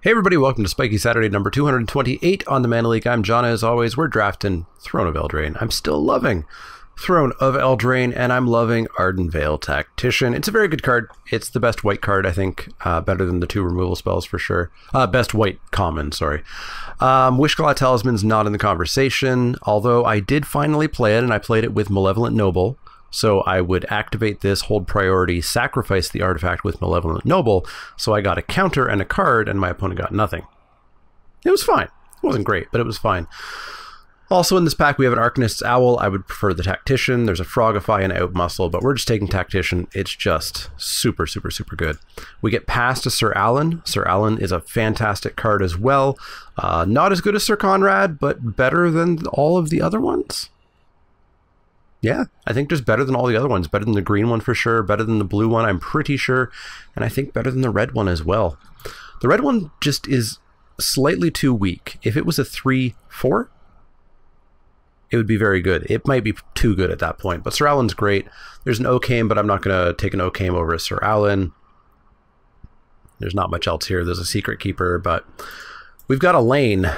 Hey everybody, welcome to Spikey Saturday number 228 on the Mana Leek. I'm John, as always. We're drafting Throne of Eldraine. I'm still loving Throne of Eldraine, and I'm loving Ardenvale Tactician. It's a very good card. It's the best white card, I think. Better than the two removal spells for sure. Best white common, sorry. Wishclaw Talisman's not in the conversation, although I did finally play it, and I played it with Malevolent Noble. So I would activate this, hold priority, sacrifice the artifact with Malevolent Noble, so I got a counter and a card, and my opponent got nothing. It was fine. It wasn't great, but it was fine. Also in this pack, we have an Arcanist's Owl. I would prefer the Tactician. There's a Frogify and Outmuscle, but we're just taking Tactician. It's just super, super, super good. We get past to Sir Alan. Sir Alan is a fantastic card as well. Not as good as Sir Conrad, but better than all of the other ones. Yeah, I think just better than all the other ones. Better than the green one for sure. Better than the blue one, I'm pretty sure. And I think better than the red one as well. The red one just is slightly too weak. If it was a 3/4, it would be very good. It might be too good at that point. But Sir Alan's great. There's an Okame, but I'm not going to take an Okame over a Sir Alan. There's not much else here. There's a Secret Keeper, but we've got a lane.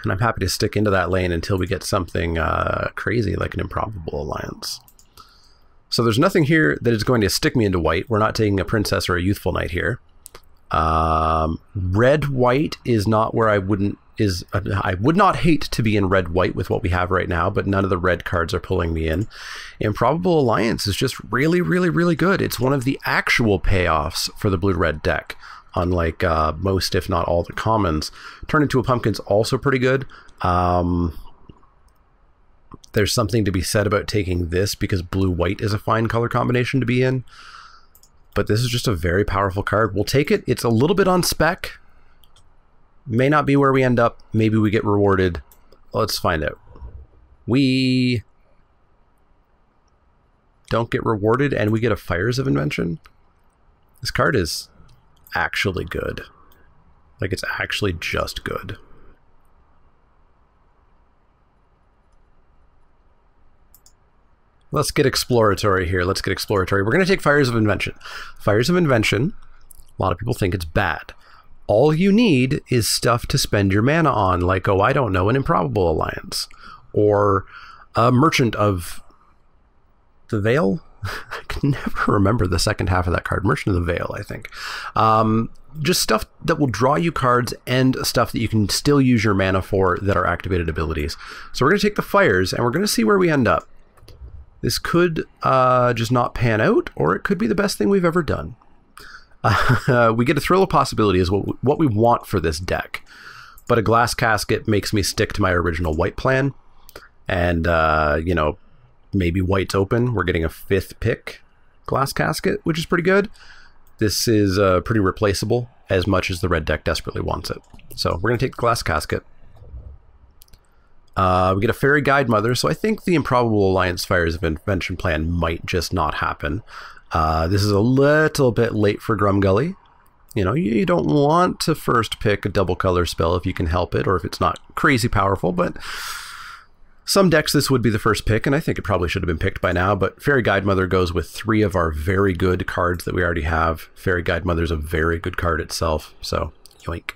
And I'm happy to stick into that lane until we get something crazy like an Improbable Alliance. So there's nothing here that is going to stick me into white. We're not taking a Princess or a Youthful Knight here. Red-white is not where I wouldn't... I would not hate to be in red-white with what we have right now, but none of the red cards are pulling me in. Improbable Alliance is just really, really, really good. It's one of the actual payoffs for the blue-red deck. Unlike most, if not all, the commons. Turn into a Pumpkin's also pretty good. There's something to be said about taking this because blue-white is a fine color combination to be in. But this is just a very powerful card. We'll take it. It's a little bit on spec. May not be where we end up. Maybe we get rewarded. Let's find out. We don't get rewarded and we get a Fires of Invention. This card is actually good. Like, it's actually just good. Let's get exploratory here. Let's get exploratory. We're going to take Fires of Invention. Fires of Invention, a lot of people think it's bad. All you need is stuff to spend your mana on, like, oh, I don't know, an Improbable Alliance. Or a Merchant of the Veil? I can never remember the second half of that card. Merchant of the Veil, I think. Just stuff that will draw you cards and stuff that you can still use your mana for that are activated abilities. So we're going to take the Fires, and we're going to see where we end up. This could just not pan out, or it could be the best thing we've ever done. We get a Thrill of Possibility is what we want for this deck. But a Glass Casket makes me stick to my original white plan. And, you know, maybe white's open. We're getting a 5th pick Glass Casket, which is pretty good. This is pretty replaceable as much as the red deck desperately wants it. So we're going to take the Glass Casket. We get a Fairy Guidemother, so I think the Improbable Alliance Fires of Invention plan might just not happen. This is a little bit late for Grumgully. You know, you don't want to first pick a double color spell if you can help it, or if it's not crazy powerful, but some decks this would be the first pick, and I think it probably should have been picked by now, but Fairy Guidemother goes with 3 of our very good cards that we already have. Fairy Guidemother is a very good card itself, so yoink.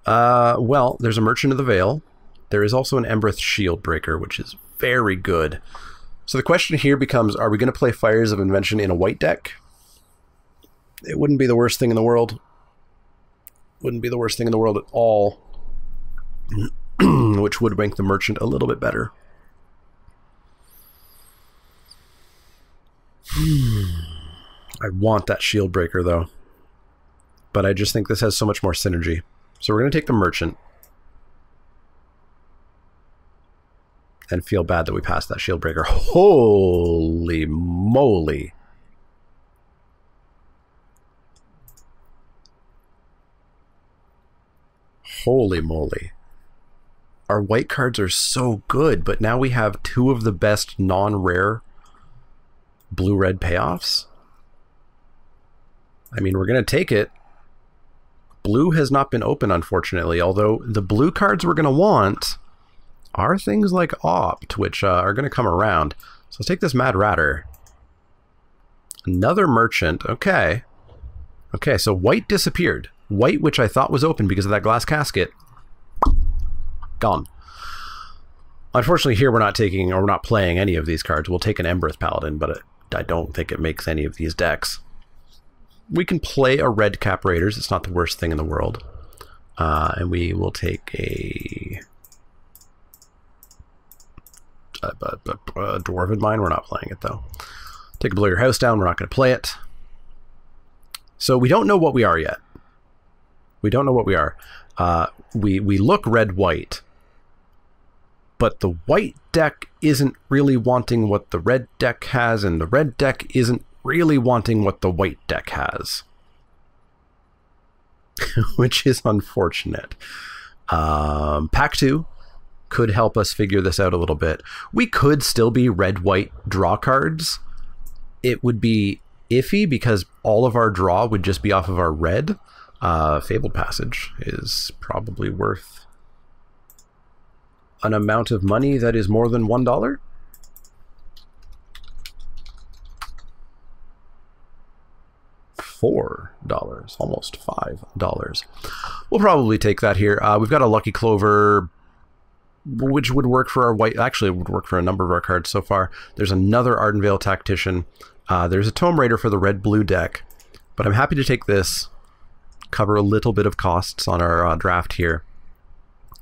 Well, there's a Merchant of the Veil. There is also an Embereth Shieldbreaker, which is very good. So the question here becomes, are we going to play Fires of Invention in a white deck? It wouldn't be the worst thing in the world. Wouldn't be the worst thing in the world at all. Which would make the Merchant a little bit better. I want that Shieldbreaker, though. But I just think this has so much more synergy. So we're going to take the Merchant. And feel bad that we passed that Shieldbreaker. Holy moly. Holy moly. Our white cards are so good, but now we have 2 of the best non-rare blue-red payoffs. I mean, we're going to take it. Blue has not been open, unfortunately, although the blue cards we're going to want are things like Opt, which are going to come around. So let's take this Mad Ratter. Another Merchant. Okay. Okay, so white disappeared. White, which I thought was open because of that glass casket, gone. Unfortunately, here we're not taking, or we're not playing any of these cards. We'll take an Embereth Paladin, but I don't think it makes any of these decks. We can play a red Cap Raiders. It's not the worst thing in the world. And we will take a Dwarven Mine. We're not playing it, though. Take a Blow Your House Down. We're not going to play it. So we don't know what we are yet. We don't know what we are. We look red-white. But the white deck isn't really wanting what the red deck has, and the red deck isn't really wanting what the white deck has. Which is unfortunate. Pack 2 could help us figure this out a little bit. We could still be red-white draw cards. It would be iffy because all of our draw would just be off of our red. Fabled Passage is probably worth an amount of money that is more than $1. $4, almost $5. We'll probably take that here. We've got a Lucky Clover, which would work for our white. Actually, it would work for a number of our cards so far. There's another Ardenvale Tactician. There's a Tome Raider for the red-blue deck, but I'm happy to take this, cover a little bit of costs on our draft here,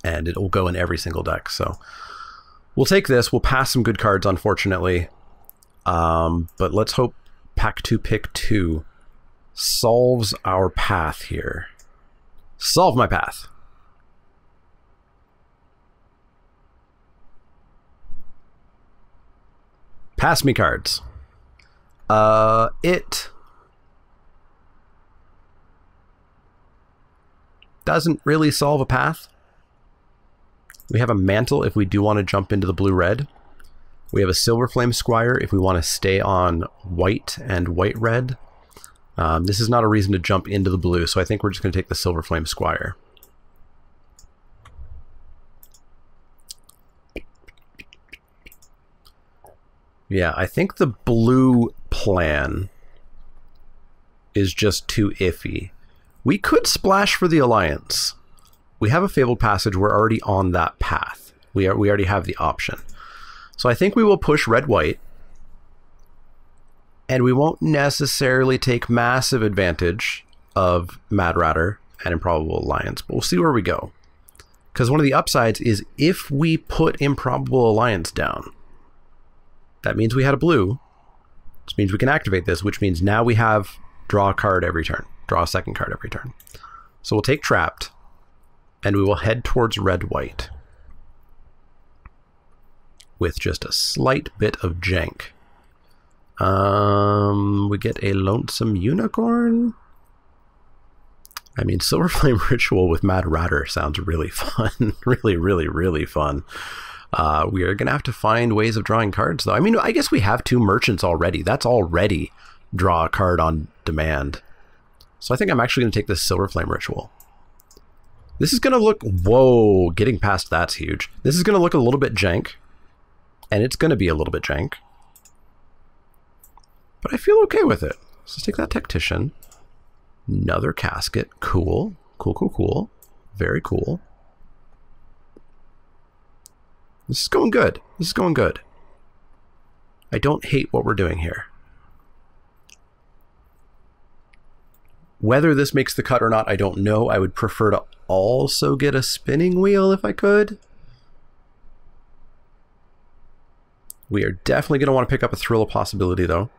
and it will go in every single deck. So we'll take this. We'll pass some good cards, unfortunately, but let's hope Pack 2 Pick 2 solves our path here. Solve my path. Pass me cards. It doesn't really solve a path. We have a Mantle if we do want to jump into the blue-red. We have a Silverflame Squire if we want to stay on white and white-red. This is not a reason to jump into the blue, so I think we're just going to take the Silverflame Squire. Yeah, I think the blue plan is just too iffy. We could splash for the Alliance. We have a Fabled Passage. We're already on that path. We already have the option. So I think we will push red-white. And we won't necessarily take massive advantage of Mad Ratter and Improbable Alliance, but we'll see where we go. Because one of the upsides is if we put Improbable Alliance down, that means we had a blue, which means we can activate this, which means now we have draw a card every turn, draw a second card every turn. So we'll take Trapped, and we will head towards red-white with just a slight bit of jank. We get a Lonesome Unicorn. I mean, Silverflame Ritual with Mad Ratter sounds really fun. really fun. We are going to have to find ways of drawing cards, though. I mean, I guess we have 2 merchants already. That's already draw a card on demand. So I think I'm actually going to take this Silverflame Ritual. This is going to look... Whoa, getting past that's huge. This is going to look a little bit jank. And it's going to be a little bit jank. But I feel okay with it. So let's take that Tactician. Another Casket. Cool. Cool. Very cool. This is going good. I don't hate what we're doing here. Whether this makes the cut or not, I don't know. I would prefer to also get a Spinning Wheel if I could. We are definitely going to want to pick up a Thrill of Possibility, though.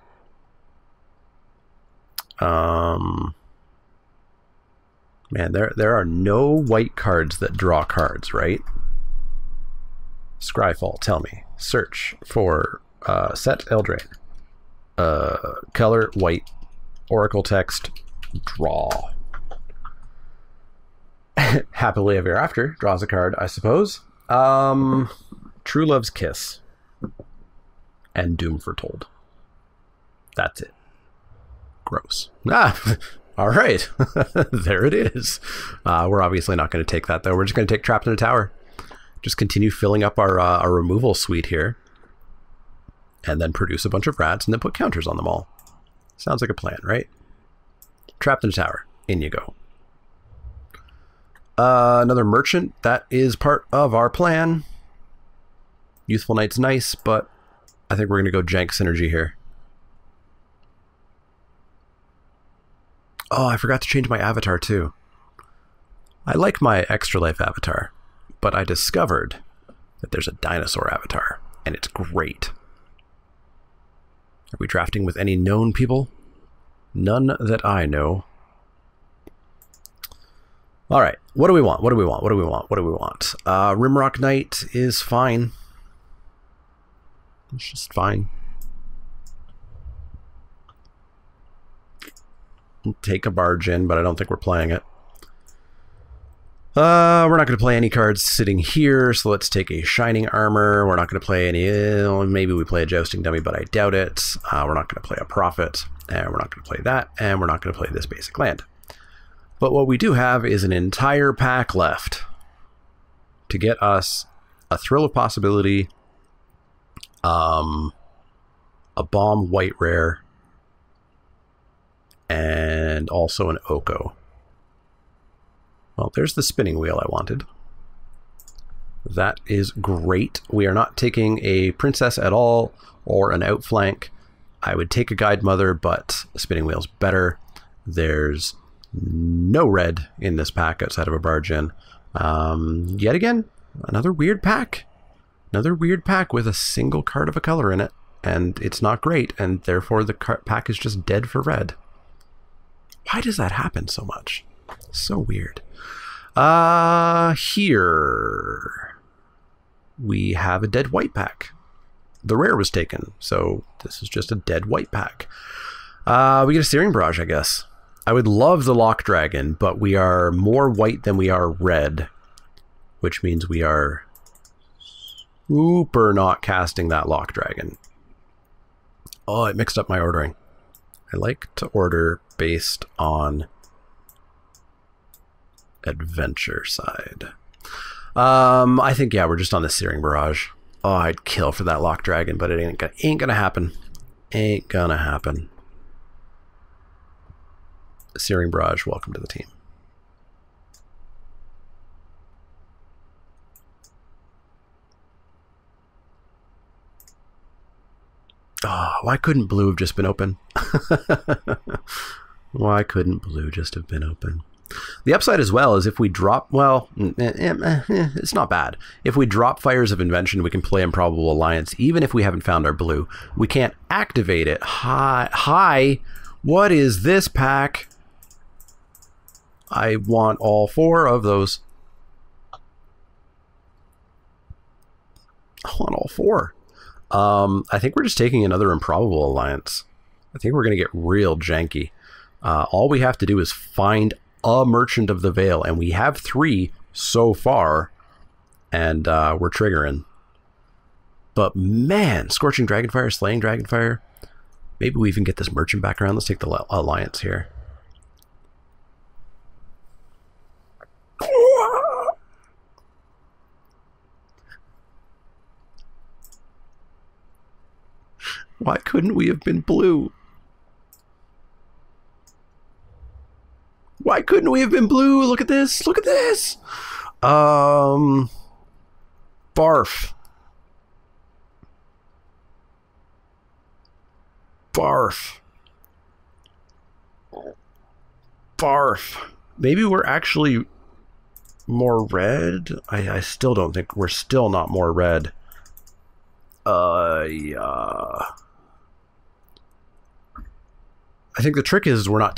Man, there are no white cards that draw cards, right? Scryfall, tell me. Search for set Eldraine. Color white. Oracle text. Draw. Happily Ever After draws a card, I suppose. True Love's Kiss. And Doom Foretold. That's it. Gross. All right. There it is. We're obviously not going to take that, though. We're just going to take Trapped in a Tower. Just continue filling up our removal suite here. And then produce a bunch of rats and then put counters on them all. Sounds like a plan, right? Trapped in a Tower. In you go. Another merchant. That is part of our plan. Youthful Knight's nice, but I think we're going to go jank synergy here. Oh, I forgot to change my avatar too. I like my Extra Life avatar, but I discovered that there's a dinosaur avatar, and it's great. Are we drafting with any known people? None that I know. All right, what do we want? What do we want? What do we want? What do we want? Rimrock Knight is fine. It's just fine. We'll take a barge in, but I don't think we're playing it. We're not going to play any cards sitting here, so let's take a Shining Armor. We're not going to play any... maybe we play a Jousting Dummy, but I doubt it. We're not going to play a Prophet, and we're not going to play that, and we're not going to play this basic land. But what we do have is an entire pack left to get us a Thrill of Possibility, a Bomb White Rare, and also an Oko. Well, there's the spinning wheel I wanted. That is great. We are not taking a princess at all or an outflank. I would take a guide mother, but the spinning wheel's better. There's no red in this pack outside of a barge in. Yet again, another weird pack. Another weird pack with a single card of a color in it. And it's not great, and therefore the pack is just dead for red. Why does that happen so much? So weird. Here we have a dead white pack. The rare was taken, so this is just a dead white pack. We get a Searing Barrage, I guess. I would love the Lock Dragon, but we are more white than we are red, which means we are super not casting that Lock Dragon. Oh, it mixed up my ordering. I like to order based on adventure side. I think, yeah, we're just on the Searing Barrage. Oh, I'd kill for that Lock Dragon, but it ain't gonna happen. Ain't gonna happen. Searing Barrage, welcome to the team. Oh, why couldn't blue have just been open? Why couldn't blue just have been open? The upside as well is if we drop, well, it's not bad. If we drop Fires of Invention, we can play Improbable Alliance, even if we haven't found our blue. We can't activate it. Hi, what is this pack? I want all 4 of those. I want all 4. I think we're just taking another Improbable Alliance. I think we're going to get real janky. All we have to do is find a Merchant of the Veil, and we have 3 so far, and we're triggering. But man, Scorching Dragonfire, Slaying Dragonfire. Maybe we even get this Merchant back around. Let's take the Alliance here. Why couldn't we have been blue? Why couldn't we have been blue? Look at this. Look at this. Barf. Barf. Barf. Maybe we're actually more red? I still don't think we're still not more red. Yeah. I think the trick is we're not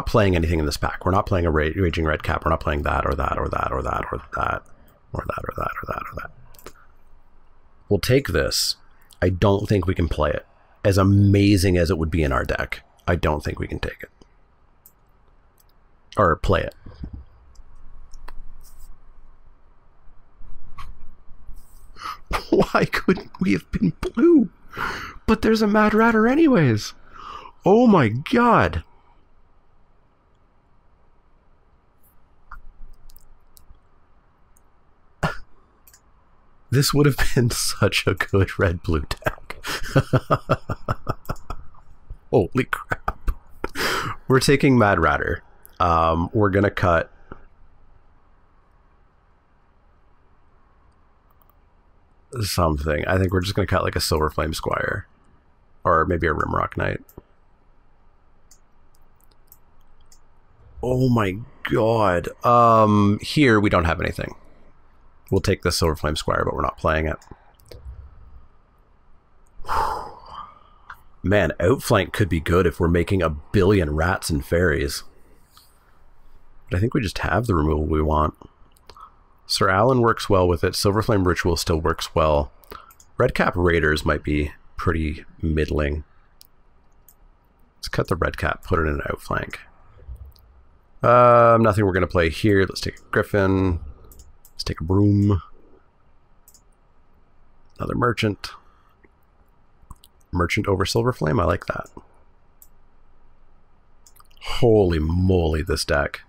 playing anything in this pack. We're not playing a Raging Red Cap. We're not playing that or that or that or that or that or that or that or that or that. We'll take this. I don't think we can play it. As amazing as it would be in our deck, I don't think we can take it. Or play it. Why couldn't we have been blue? But there's a Mad Ratter anyways. Oh my god. This would have been such a good red-blue deck. Holy crap. We're taking Mad Ratter. We're going to cut something. I think we're just going to cut like a Silver Flame Squire. Or maybe a Rimrock Knight. Oh my god. Here we don't have anything. We'll take the Silver Flame Squire, but we're not playing it. Man, Outflank could be good if we're making a billion rats and fairies. But I think we just have the removal we want. Sir Alan works well with it. Silver Flame Ritual still works well. Redcap Raiders might be pretty middling. Let's cut the Redcap, put it in an Outflank. Nothing we're going to play here. Let's take a Griffin. Let's take a Broom. Another Merchant. Merchant over Silver Flame. I like that. Holy moly, this deck.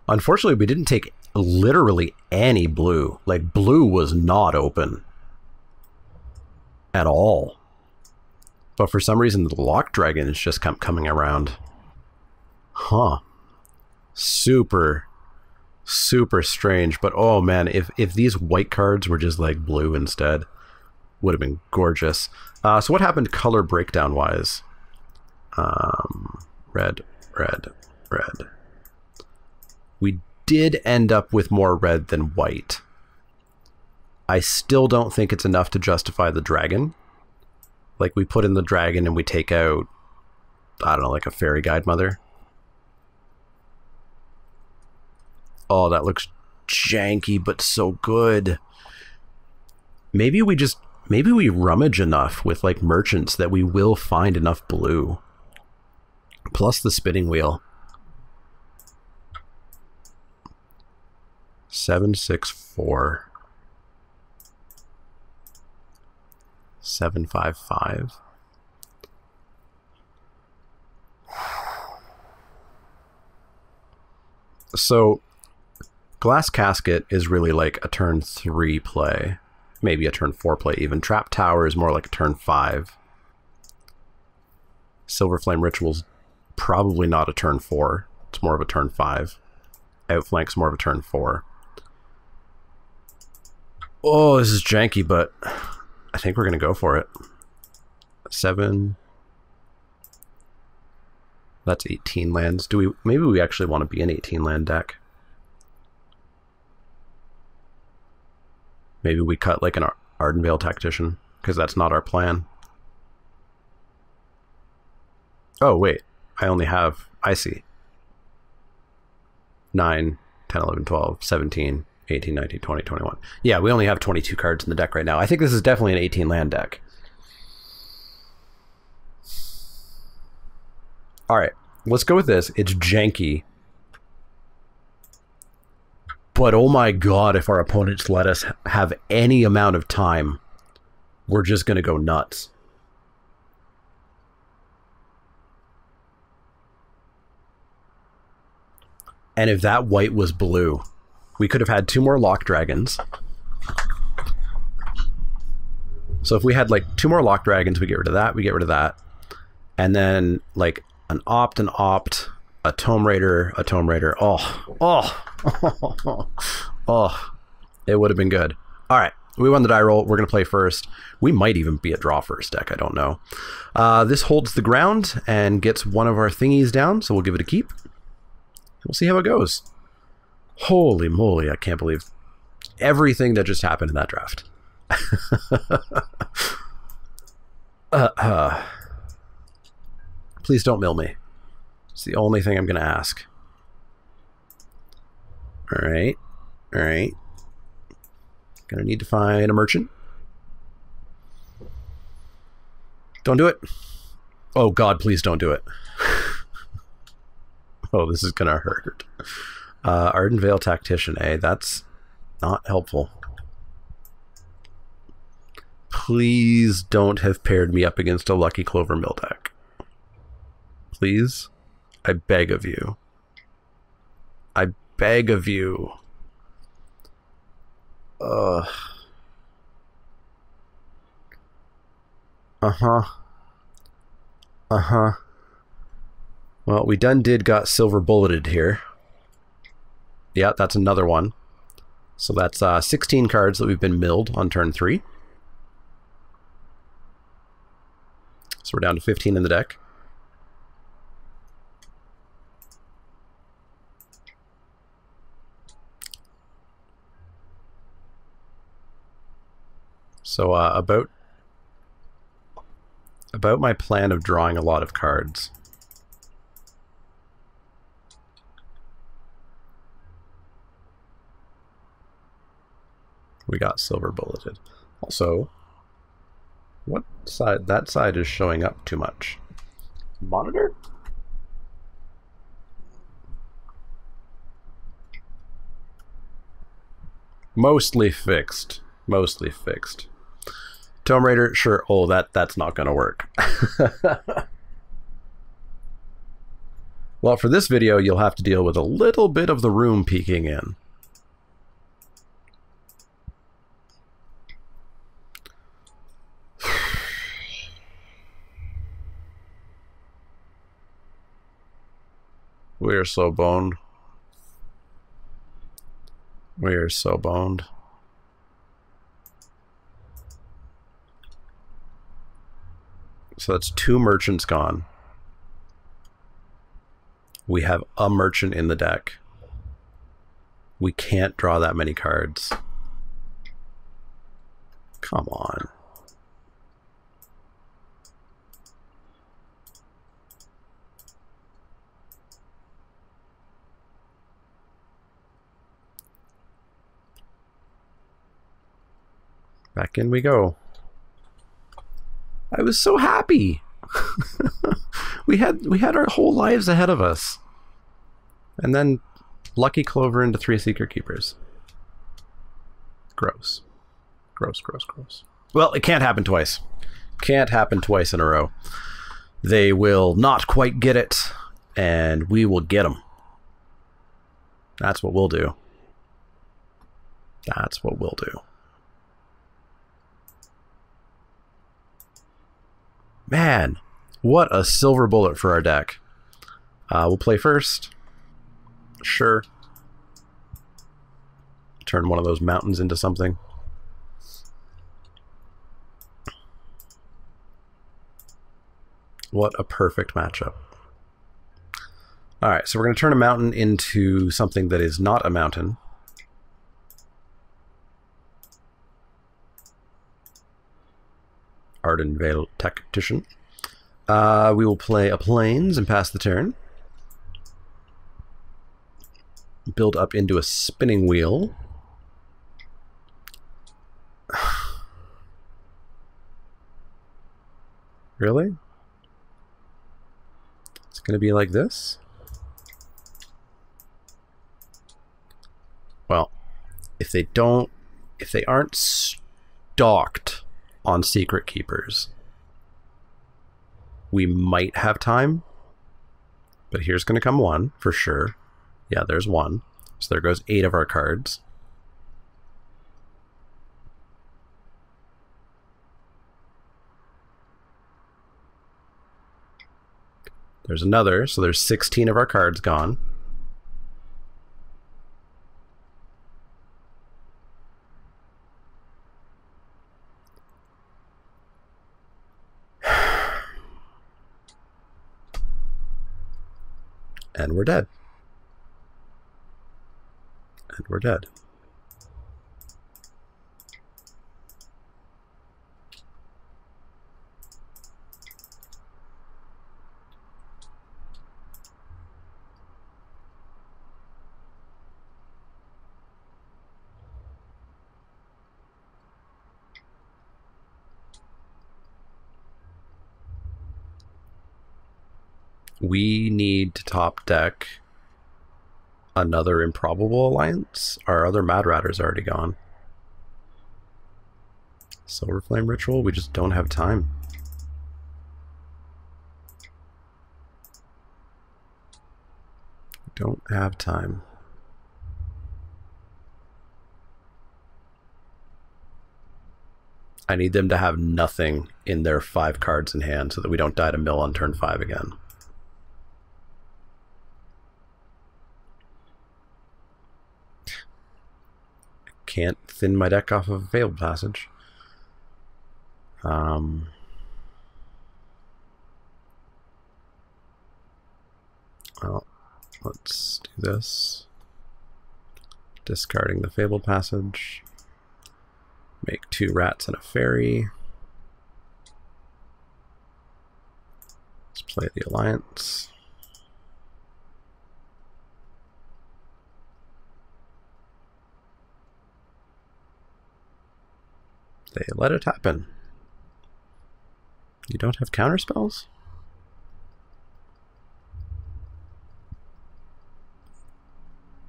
Unfortunately, we didn't take literally any blue. Like, blue was not open at all. But for some reason, the Lock Dragon is just coming around. Huh. Super, super strange. But oh man, if these white cards were just like blue instead, would have been gorgeous. So what happened color breakdown wise? Red, red, red. We did end up with more red than white. I still don't think it's enough to justify the dragon. Like, we put in the dragon and we take out, I don't know, like a Fairy Guide Mother. Oh, that looks janky, but so good. Maybe we rummage enough with like merchants that we will find enough blue. Plus the spinning wheel. 764. 755. So Glass Casket is really like a turn 3 play. Maybe a turn 4 play even. Trap Tower is more like a turn 5. Silver Flame Ritual's probably not a turn 4. It's more of a turn 5. Outflank's more of a turn 4. Oh, this is janky, but I think we're going to go for it. 7. That's 18 lands. Maybe we actually want to be an 18 land deck. Maybe we cut like an Ardenvale Tactician, because that's not our plan. Oh, wait. I see. 9, 10, 11, 12, 17, 18, 19, 20, 21. Yeah, we only have 22 cards in the deck right now. I think this is definitely an 18 land deck. Alright, let's go with this. It's janky. But oh my god, if our opponents let us have any amount of time, we're just going to go nuts. And if that white was blue, we could have had 2 more Lock Dragons. So if we had like 2 more Lock Dragons, we get rid of that, we get rid of that. And then like an opt, a Tome Raider, a Tome Raider. Oh, it would have been good. All right, we won the die roll. We're going to play first. We might even be a draw first deck. I don't know. This holds the ground and gets one of our thingies down, so we'll give it a keep. We'll see how it goes. Holy moly, I can't believe everything that just happened in that draft. Please don't mill me. It's the only thing I'm going to ask. Alright. Alright. Gonna need to find a merchant. Don't do it. Oh god, please don't do it. Oh, this is gonna hurt. Ardenvale Tactician, that's not helpful. Please don't have paired me up against a Lucky Clover Mill deck. Please? I beg of you. I beg of you. Well, we did got silver bulleted here. Yeah, that's another one. So that's 16 cards that we've been milled on turn 3. So we're down to 15 in the deck. So about my plan of drawing a lot of cards. We got silver bulleted. Also, what side? That side is showing up too much. Monitor? Mostly fixed. Mostly fixed. Tomb Raider, sure. Oh, that's not going to work. Well, for this video, you'll have to deal with a little bit of the room peeking in. We are so boned. We are so boned. So that's 2 merchants gone. We have a merchant in the deck. We can't draw that many cards. Come on. Back in we go. I was so happy. we had our whole lives ahead of us. And then Lucky Clover into 3 Secret Keepers. Gross. Gross, gross, gross. Well, it can't happen twice. Can't happen twice in a row. They will not quite get it, and we will get them. That's what we'll do. That's what we'll do. Man, what a silver bullet for our deck. We'll play first. Sure. Turn one of those mountains into something. What a perfect matchup. Alright, so we're going to turn a mountain into something that is not a mountain. Ardenvale Tactician. We will play a Plains and pass the turn. Build up into a spinning wheel. Really? It's going to be like this? Well, if they aren't stalked on Secret Keepers, we might have time. But here's going to come 1 for sure. Yeah, there's 1. So there goes 8 of our cards. There's another, so there's 16 of our cards gone. And we're dead. And we're dead. We need to top deck another Improbable Alliance. Our other Mad Ratter's already gone. Silver Flame Ritual, we just don't have time. Don't have time. I need them to have nothing in their 5 cards in hand so that we don't die to mill on turn 5 again. can't thin my deck off of a Fabled Passage. Well, let's do this. Discarding the Fabled Passage. Make 2 rats and a fairy. Let's play the Alliance. They let it happen. You don't have counterspells?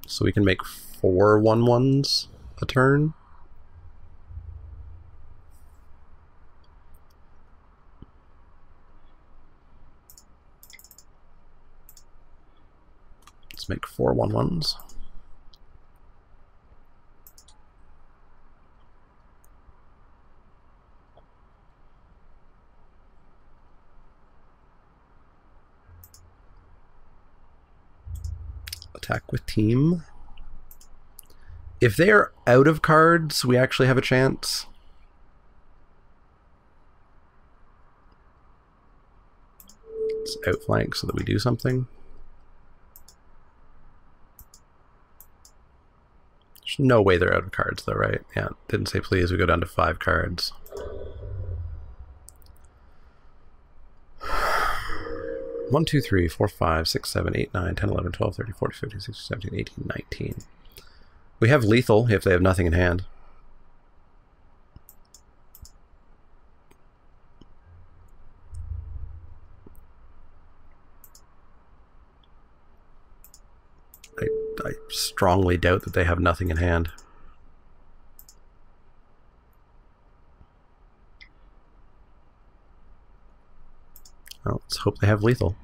So we can make 4 1/1s a turn? Let's make 4 1/1s. Attack with team. If they are out of cards, we actually have a chance. Let's outflank so that we do something. There's no way they're out of cards though, right? Yeah, didn't say please, we go down to 5 cards. One, 2, 3, 4, 5, 6, 7, 8, 9, 10, 11, 12, 13, 14, 15, 16, 17, 18, 19. We have lethal if they have nothing in hand. I strongly doubt that they have nothing in hand. Well, let's hope they have lethal.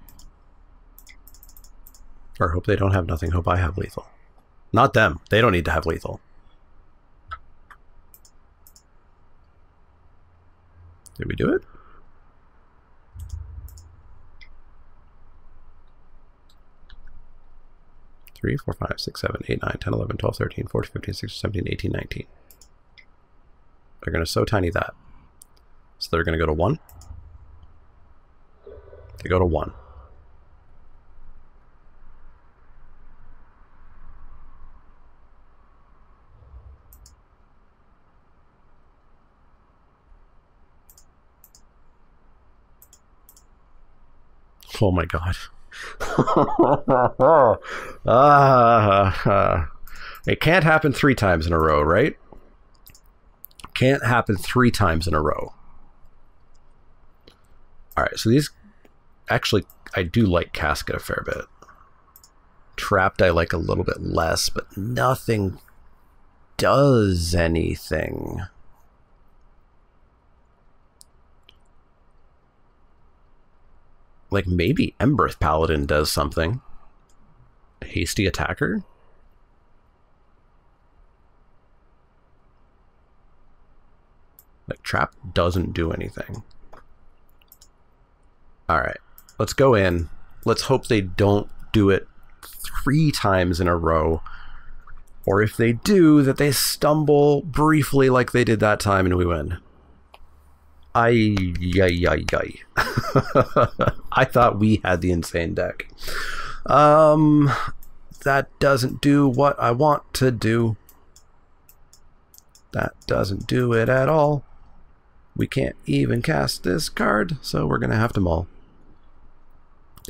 Or hope they don't have nothing. Hope I have lethal. Not them. They don't need to have lethal. Did we do it? Three, 4, 5, 6, 7, 8, 9, 10, 11, 12, 13, 14, 15, 16, 17, 18, 19. They're going to so tiny that. So they're going to go to 1. They go to 1. Oh my god. It can't happen 3 times in a row, right? Can't happen 3 times in a row. Alright, so these... Actually, I do like Casket a fair bit. Trapped I like a little bit less, but nothing does anything. Like, maybe Emberth Paladin does something. Hasty Attacker? Like, Trap doesn't do anything. Alright, let's go in. Let's hope they don't do it 3 times in a row. Or if they do, that they stumble briefly like they did that time and we win. I thought we had the insane deck. That doesn't do what I want to do. That doesn't do it at all. We can't even cast this card, so we're gonna have to mull.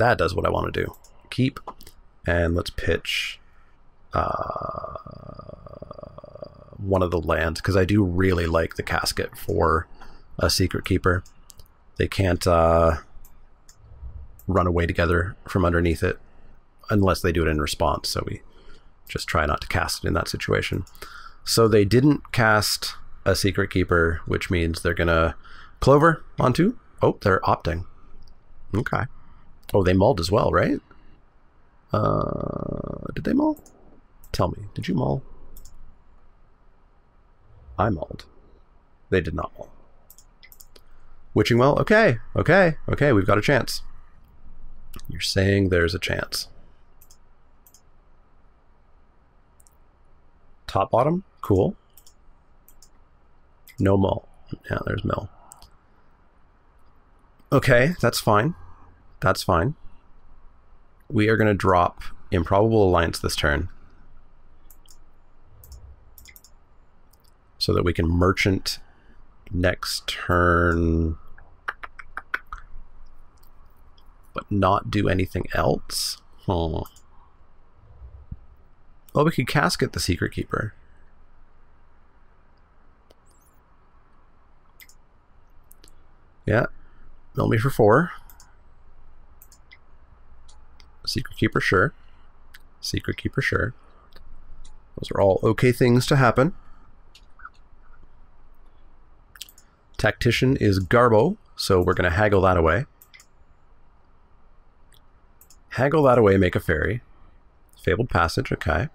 That does what I want to do. Keep, and let's pitch one of the lands, because I do really like the Casket for a Secret Keeper. They can't run away together from underneath it unless they do it in response, so we just try not to cast it in that situation. So they didn't cast a Secret Keeper, which means they're gonna Clover onto. Oh, they're opting. Okay. Oh, they mulled as well, right? Did they mull? Tell me, did you mull? I mulled. They did not mull. Witching Well, okay, we've got a chance. You're saying there's a chance. Top bottom, cool. No mill. Yeah, there's mill. Okay, that's fine. That's fine. We are going to drop Improbable Alliance this turn so that we can merchant next turn but not do anything else. Well, we could casket the Secret Keeper. Yeah, mill me for 4. Secret Keeper, sure. Secret Keeper, sure. Those are all okay things to happen. Tactician is Garbo, so we're going to haggle that away. Haggle that away, make a fairy. Fabled Passage, okay.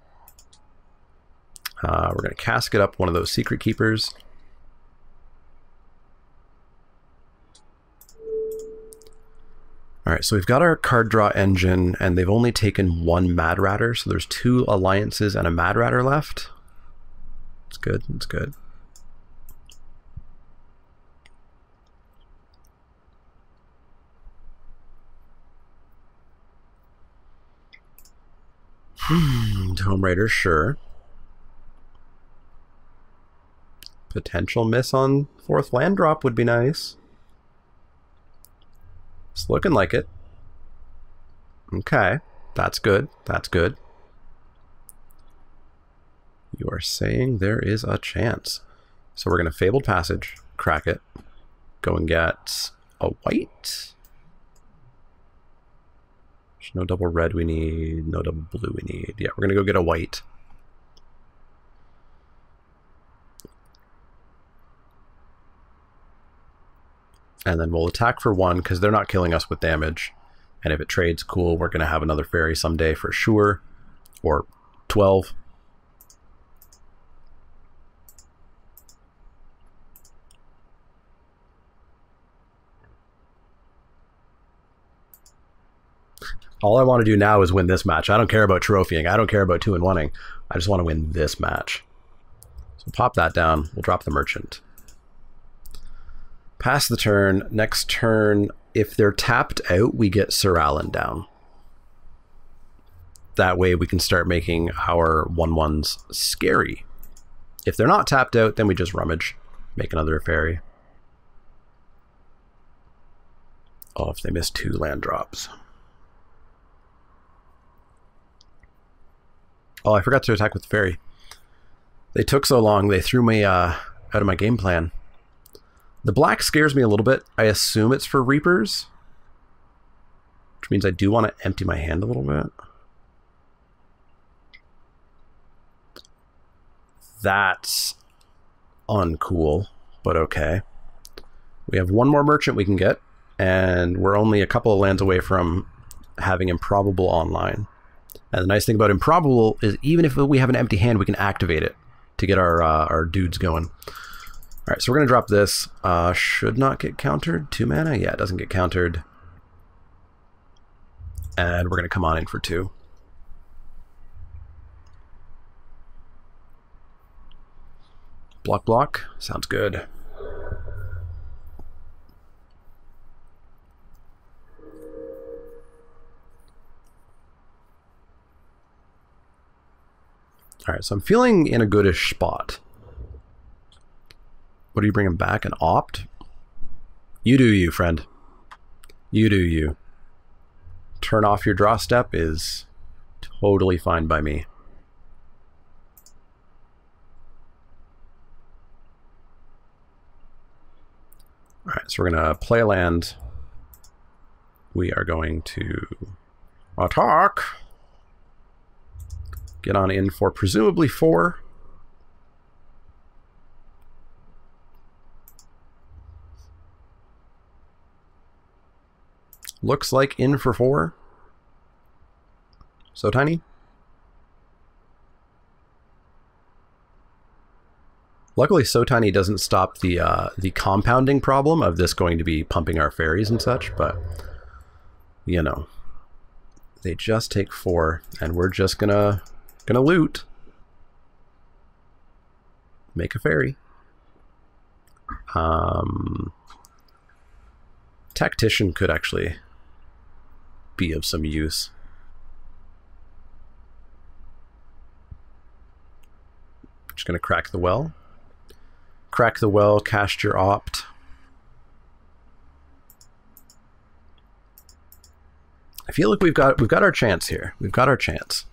We're going to casket up one of those Secret Keepers. Alright, so we've got our card draw engine, and they've only taken 1 Mad Ratter, so there's 2 Alliances and a Mad Ratter left. It's good, it's good. Tomb Raider, sure. Potential miss on 4th land drop would be nice. It's looking like it. Okay, that's good. That's good. You are saying there is a chance. So we're going to Fabled Passage, crack it, go and get a white. There's no double red we need, no double blue we need. Yeah, we're going to go get a white. And then we'll attack for 1 because they're not killing us with damage. And if it trades, cool, we're going to have another fairy someday for sure. Or 12. All I want to do now is win this match. I don't care about trophying. I don't care about 2-1-ing. I just want to win this match. So pop that down. We'll drop the merchant. Pass the turn. Next turn, if they're tapped out, we get Sir Alan down. That way we can start making our 1/1s scary. If they're not tapped out, then we just rummage. Make another fairy. Oh, if they miss 2 land drops. Oh, I forgot to attack with the fairy. They took so long, they threw me out of my game plan. The black scares me a little bit. I assume it's for Reapers, which means I do want to empty my hand a little bit. That's uncool, but okay. We have 1 more merchant we can get, and we're only a couple of lands away from having Improbable online. And the nice thing about Improbable is even if we have an empty hand, we can activate it to get our dudes going. All right, so we're going to drop this. Should not get countered. 2 mana? Yeah, it doesn't get countered. And we're going to come on in for 2. Block, block. Sounds good. All right, so I'm feeling in a goodish spot. What are you bringing back? An opt? You do you, friend. You do you. Turn off your draw step is totally fine by me. All right, so we're going to play a land. We are going to attack. Get on in for presumably 4. Looks like in for 4. So tiny. Luckily, So Tiny doesn't stop the compounding problem of this going to be pumping our fairies and such, but you know, they just take 4, and we're just gonna loot, make a fairy. Tactician could actually be of some use. Just going to crack the well. Crack the well, cast your opt. I feel like we've got our chance here. We've got our chance.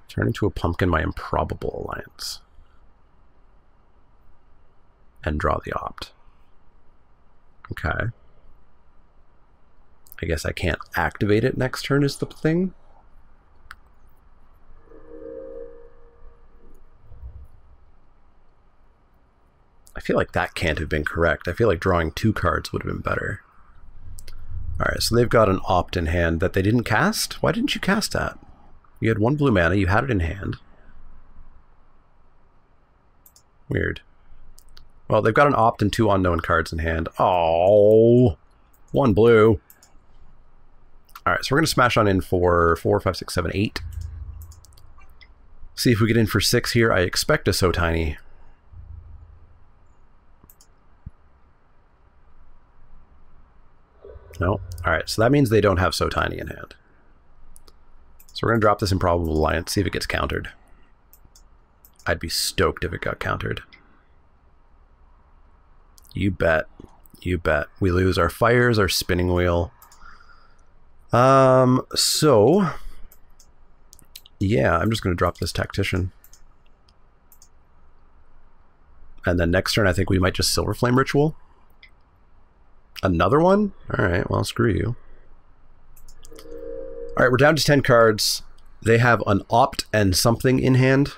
Turn into a pumpkin, my improbable alliance. And draw the opt. Okay. I guess I can't activate it next turn is the thing. I feel like that can't have been correct. I feel like drawing 2 cards would have been better. Alright, so they've got an opt in hand that they didn't cast? Why didn't you cast that? You had 1 blue mana, you had it in hand. Weird. Well, they've got an opt and 2 unknown cards in hand. Oh, 1 blue. Alright, so we're going to smash on in for 4, 5, 6, 7, 8. See if we get in for 6 here. I expect a So Tiny. No. Alright, so that means they don't have So Tiny in hand. So we're going to drop this Improbable Alliance, see if it gets countered. I'd be stoked if it got countered. You bet. You bet. We lose our fires, our spinning wheel. So... yeah, I'm just going to drop this Tactician. And then next turn I think we might just Silver Flame Ritual. Another one? Alright, well, screw you. Alright, we're down to 10 cards. They have an opt and something in hand.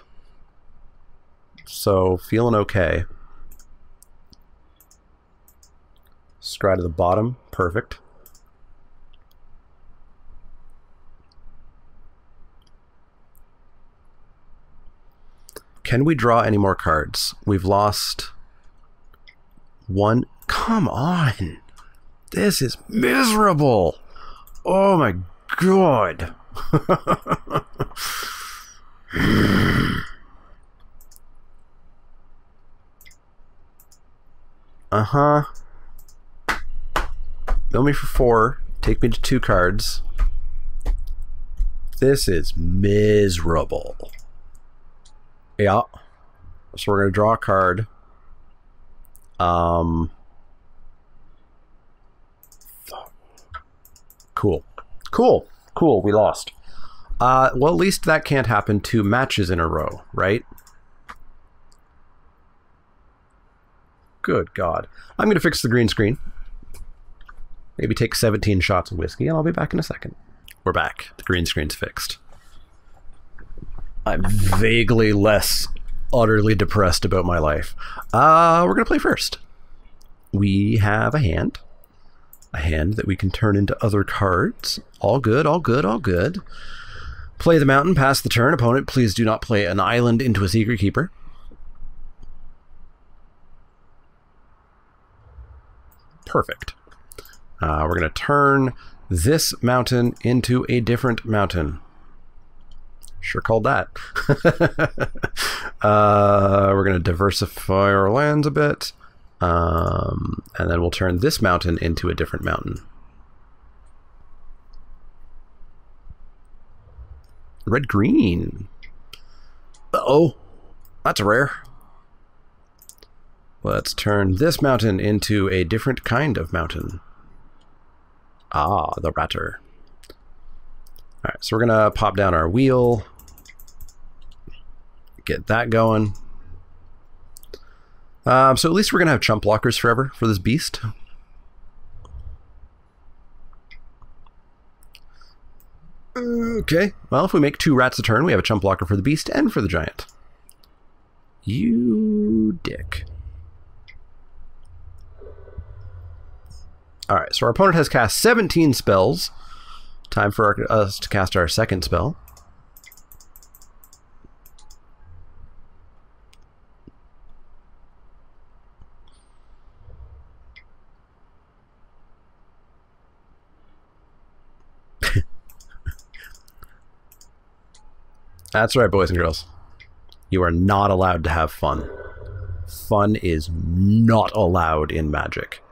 So, feeling okay. Scry to the bottom. Perfect. Can we draw any more cards? We've lost 1. Come on! This is miserable! Oh my god! Uh-huh. Bill me for 4. Take me to 2 cards. This is miserable. Yeah. So we're going to draw a card. Cool. Cool. Cool. We lost. Well, at least that can't happen 2 matches in a row, right? Good God. I'm going to fix the green screen. Maybe take 17 shots of whiskey, and I'll be back in a second. We're back. The green screen's fixed. I'm vaguely less utterly depressed about my life. We're going to play first. We have a hand. A hand that we can turn into other cards. All good, all good, all good. Play the mountain, pass the turn. Opponent, please do not play an island into a Secret Keeper. Perfect. We're going to turn this mountain into a different mountain. Sure called that. We're going to diversify our lands a bit. And then we'll turn this mountain into a different mountain. Red-green. Uh-oh. That's rare. Let's turn this mountain into a different kind of mountain. Ah, the ratter. Alright, so we're going to pop down our wheel. Get that going. So at least we're going to have chump blockers forever for this beast. Okay, well, if we make 2 rats a turn, we have a chump blocker for the beast and for the giant. You dick. Alright, so our opponent has cast 17 spells. Time for us to cast our second spell. That's right, boys and girls. You are not allowed to have fun. Fun is not allowed in Magic.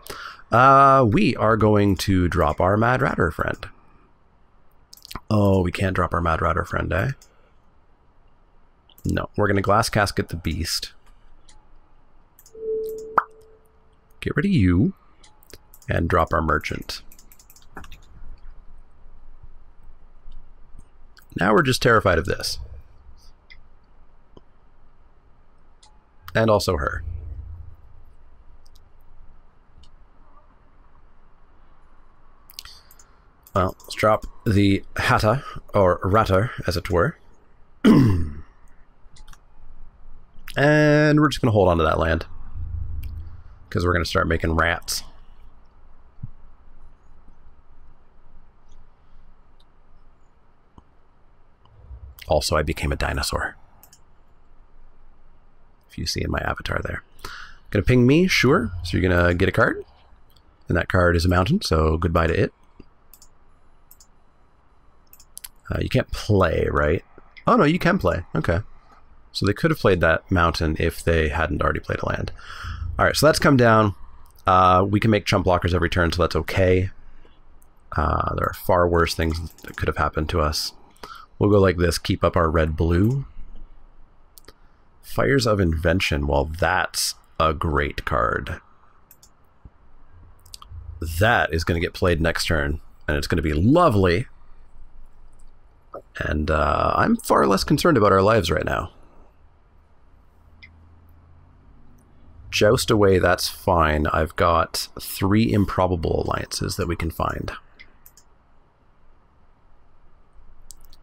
We are going to drop our Mad Ratter friend. Oh, we can't drop our Mad Ratter friend, eh? No, we're going to Glass Casket the Beast. Get rid of you. And drop our Merchant. Now we're just terrified of this. And also her. Well, let's drop the Hatter, or Ratter, as it were. And we're just going to hold on to that land. Because we're going to start making rats. Also, I became a dinosaur. If you see in my avatar there. Gonna ping me? Sure. So you're gonna get a card. And that card is a mountain, so goodbye to it. You can't play, right? Oh no, you can play. Okay. So they could have played that mountain if they hadn't already played a land. Alright, so that's come down. We can make chump blockers every turn, so that's okay. There are far worse things that could have happened to us. We'll go like this, keep up our red-blue. Fires of Invention, well, that's a great card. That is going to get played next turn, and it's going to be lovely. And I'm far less concerned about our lives right now. Joust away, that's fine. I've got 3 improbable alliances that we can find.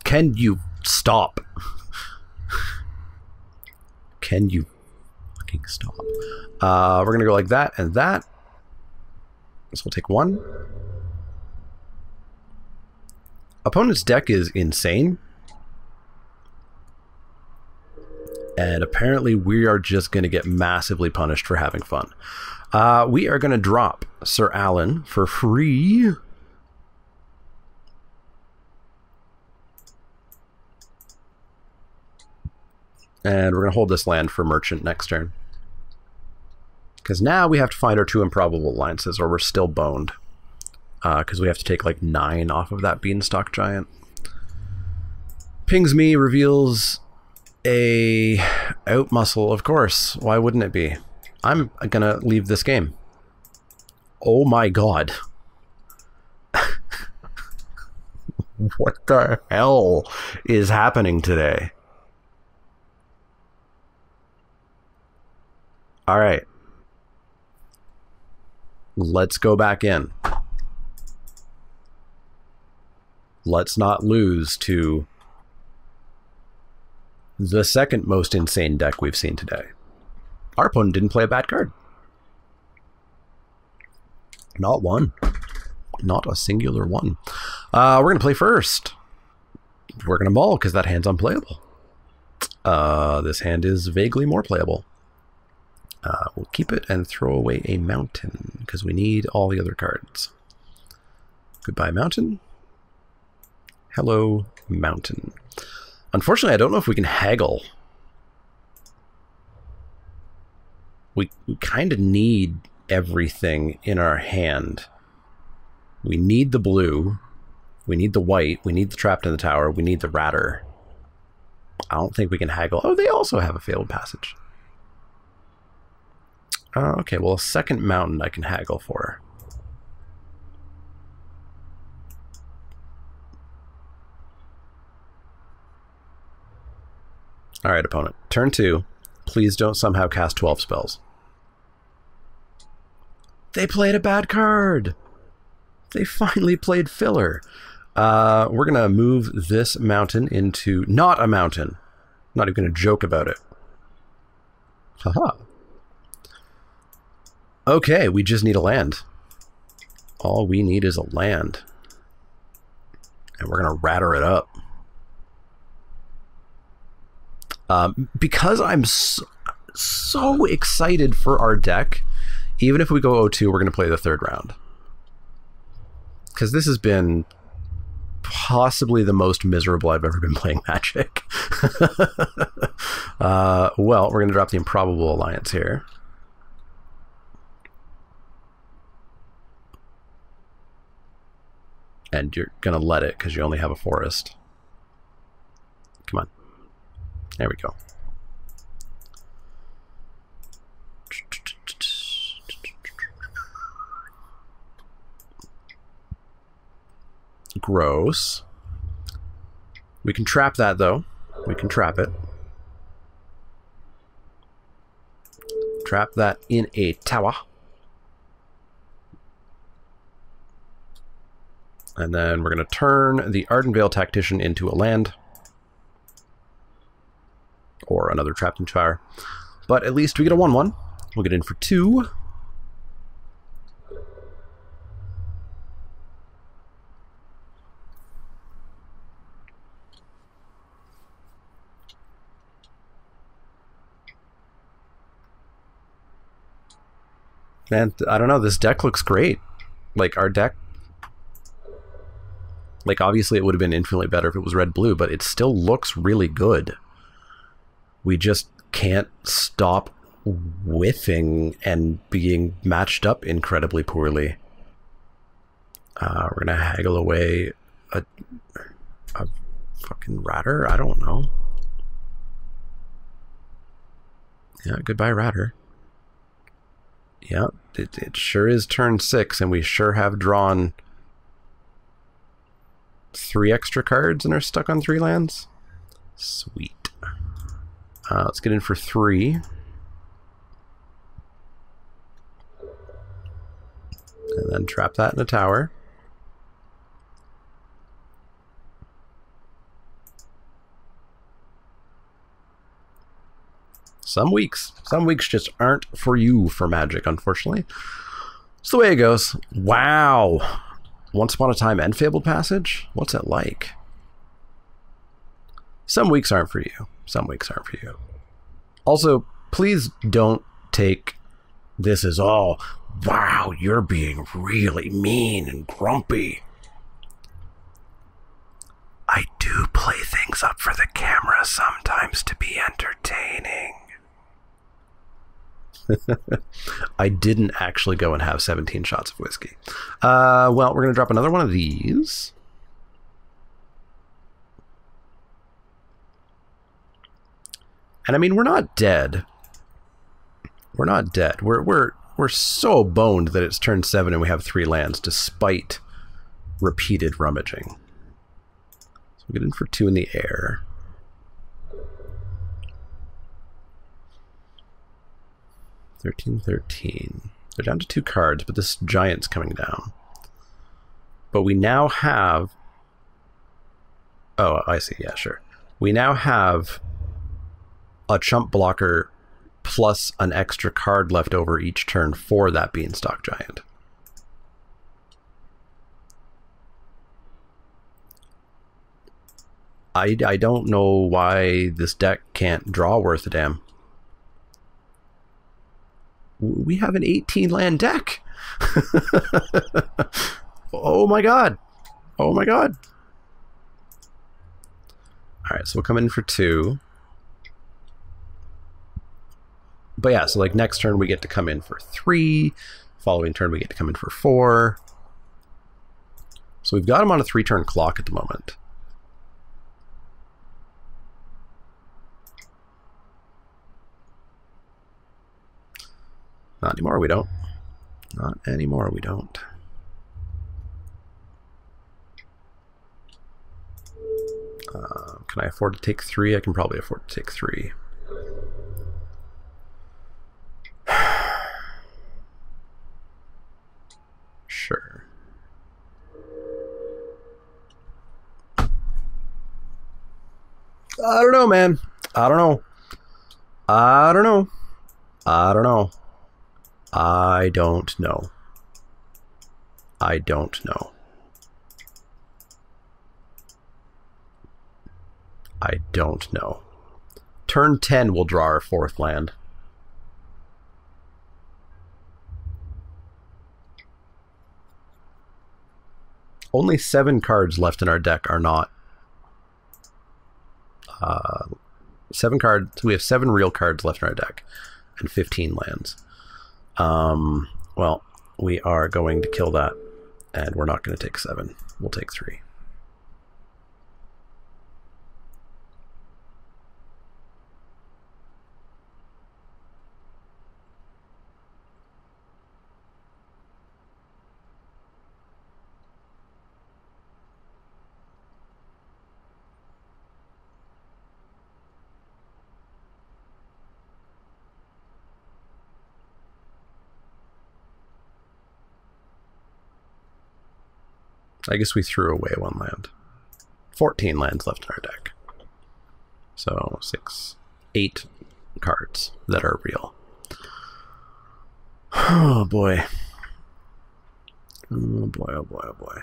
Can you stop? Can you fucking stop? We're going to go like that and that. So we'll take 1. Opponent's deck is insane. And apparently we are just going to get massively punished for having fun. We are going to drop Sir Alan for free. And we're going to hold this land for Merchant next turn. Because now we have to find our 2 improbable alliances, or we're still boned. Because we have to take like 9 off of that Beanstalk Giant. Pings me, reveals a out muscle, of course. Why wouldn't it be? I'm going to leave this game. Oh my god. What the hell is happening today? All right. Let's go back in. Let's not lose to the second most insane deck we've seen today. Our opponent didn't play a bad card. Not one. Not a singular one. We're going to play first. We're going to mull because that hand's unplayable. This hand is vaguely more playable. We'll keep it and throw away a mountain because we need all the other cards. Goodbye, mountain. Hello, mountain. Unfortunately, I don't know if we can haggle. We kind of need everything in our hand. We need the blue. We need the white. We need the Trapped in the Tower. We need the Ratter. I don't think we can haggle. Oh, they also have a Fabled Passage. Okay, well, a second mountain I can haggle for. Alright, opponent. Turn 2. Please don't somehow cast 12 spells. They played a bad card! They finally played filler. We're going to move this mountain into... Not a mountain. I'm not even going to joke about it. Haha. Okay, we just need a land. All we need is a land. And we're going to ratter it up. Because I'm so excited for our deck, even if we go 0-2, we're going to play the 3rd round. Because this has been possibly the most miserable I've ever been playing Magic. Well, we're going to drop the Improbable Alliance here. And you're going to let it because you only have a forest. Come on. There we go. Gross. We can trap that, though. We can trap it. Trap that in a tower. And then we're going to turn the Ardenvale Tactician into a land. Or another trapped in tower. But at least we get a 1/1. We'll get in for 2. Man, I don't know, this deck looks great. Like, our deck... Like, obviously it would have been infinitely better if it was red-blue, but it still looks really good. We just can't stop whiffing and being matched up incredibly poorly. We're going to haggle away a fucking Ratter? I don't know. Yeah, goodbye, Ratter. Yeah, it sure is turn 6, and we sure have drawn 3 extra cards and are stuck on 3 lands. Sweet. Let's get in for 3. And then trap that in a tower. Some weeks just aren't for you for Magic, unfortunately. It's the way it goes. Wow. Once Upon a Time and Fabled Passage? What's it like? Some weeks aren't for you. Some weeks aren't for you. Also, please don't take this as all, wow, you're being really mean and grumpy. I do play things up for the camera sometimes to be entertaining. I didn't actually go and have 17 shots of whiskey. Well, we're going to drop another one of these. And I mean, we're not dead. We're not dead. We're so boned that it's turn 7 and we have 3 lands despite repeated rummaging. So we get in for 2 in the air. $13. They're down to 2 cards, but this giant's coming down. But we now have... Oh, I see. Yeah, sure. We now have a chump blocker plus an extra card left over each turn for that Beanstalk Giant. I don't know why this deck can't draw worth a damn. We have an 18-land deck. Oh my god. Oh my god. Alright, so we'll come in for 2. But yeah, so like next turn we get to come in for 3. Following turn we get to come in for 4. So we've got him on a 3-turn clock at the moment. Not anymore, we don't. Not anymore, we don't. Can I afford to take 3? I can probably afford to take 3. Sure. I don't know, man. I don't know. I don't know. I don't know. I don't know. I don't know. I don't know. Turn 10 will draw our 4th land. Only 7 cards left in our deck are not... 7 cards. We have 7 real cards left in our deck. And 15 lands. Well, we are going to kill that. And we're not going to take 7. We'll take 3. I guess we threw away 1 land. 14 lands left in our deck. So 6, 8 cards that are real. Oh boy. Oh boy, oh boy, oh boy.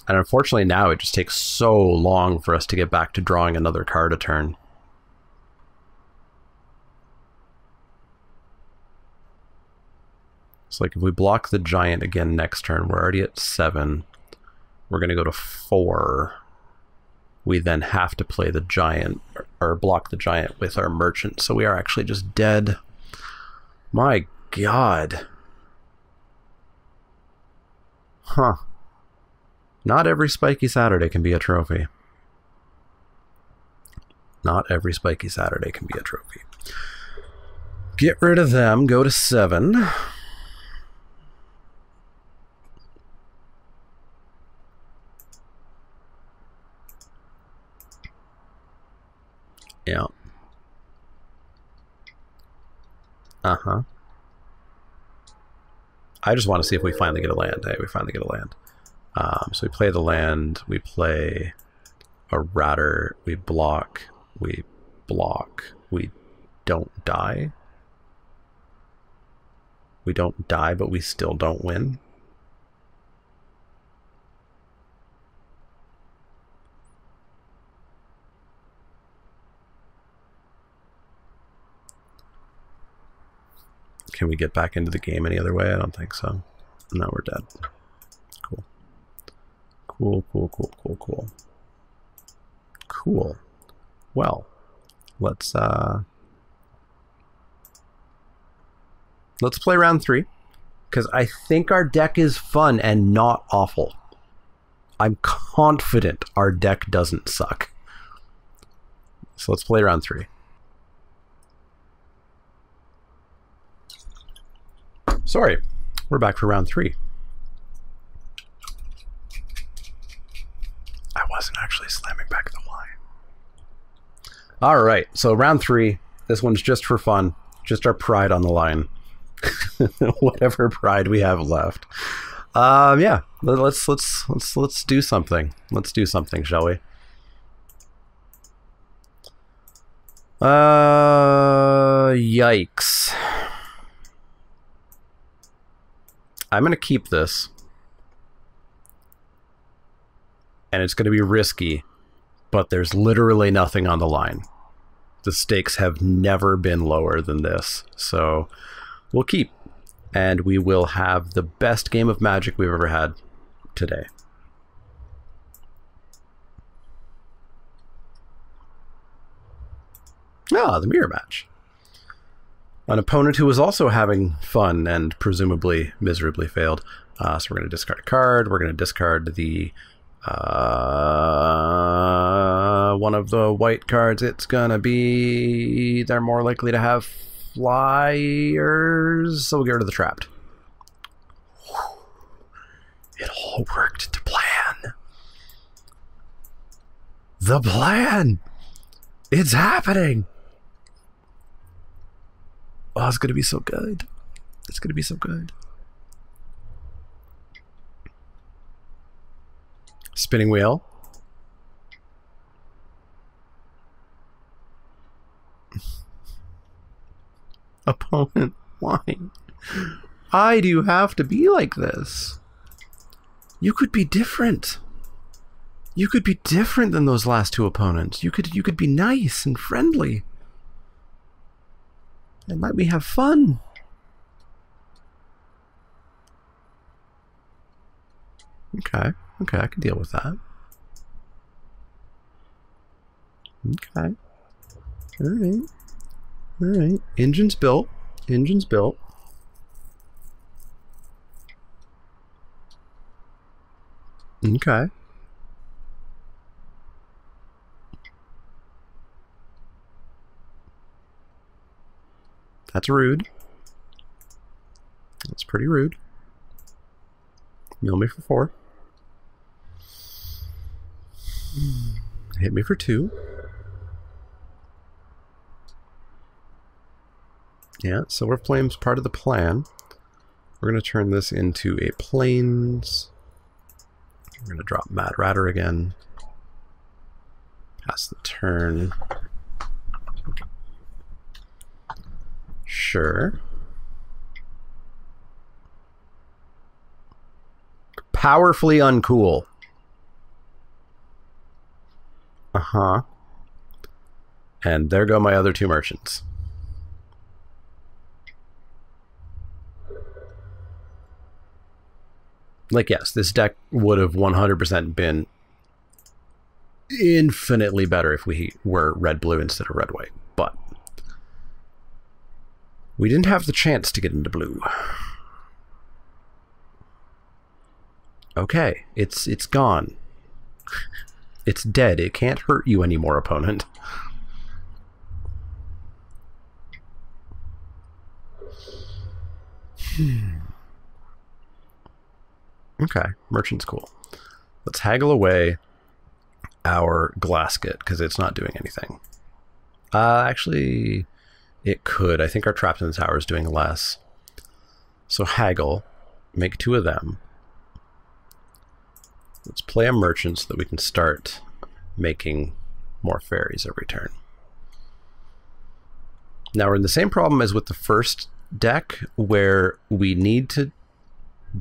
And unfortunately now it just takes so long for us to get back to drawing another card a turn. So like if we block the giant again next turn, we're already at 7. We're going to go to 4. We then have to play the giant, or block the giant with our merchant. So we are actually just dead. My God. Huh. Not every Spiky Saturday can be a trophy. Not every Spiky Saturday can be a trophy. Get rid of them, go to 7. Yeah. Uh-huh. I just want to see if we finally get a land. Hey, we finally get a land. So we play the land, we play a Ratter, we block, we don't die. We don't die, but we still don't win. Can we get back into the game any other way? I don't think so. No, we're dead. Cool. Cool, cool, cool, cool, cool. Cool. Well, let's play round 3, because I think our deck is fun and not awful. I'm confident our deck doesn't suck. So let's play round 3. Sorry, we're back for round 3. I wasn't actually slamming back the line. All right, so round 3. This one's just for fun, just our pride on the line. Whatever pride we have left. Yeah, let's do something. Let's do something, shall we? Yikes. I'm going to keep this. And it's going to be risky, but there's literally nothing on the line. The stakes have never been lower than this. So we'll keep. And we will have the best game of Magic we've ever had today. Ah, the mirror match. An opponent who was also having fun and presumably miserably failed. So we're going to discard a card. We're going to discard the one of the white cards. It's going to be... They're more likely to have flyers. So we'll get rid of the trapped. It all worked to plan. The plan! It's happening! Oh, it's going to be so good. It's going to be so good. Spinning wheel. Opponent, why? Why do you have to be like this? You could be different. You could be different than those last 2 opponents. You could be nice and friendly. And let me have fun. Okay. Okay, I can deal with that. Okay. Alright. Alright. Engine's built. Engine's built. Okay. That's rude. That's pretty rude. Mill me for 4. Hit me for 2. Yeah, Silver Flame's part of the plan. We're going to turn this into a Plains. We're going to drop Mad Ratter again. Pass the turn. Sure. Powerfully uncool. Uh-huh. And there go my other 2 merchants. Like, yes, this deck would have 100% been infinitely better if we were red-blue instead of red-white, but we didn't have the chance to get into blue. Okay, it's gone. It's dead. It can't hurt you anymore, opponent. Okay, merchant's cool. Let's haggle away our Glasket, because it's not doing anything. Actually, it could. I think our Trapped in the Tower is doing less. So haggle, make 2 of them. Let's play a merchant so that we can start making more fairies every turn. Now we're in the same problem as with the first deck, where we need to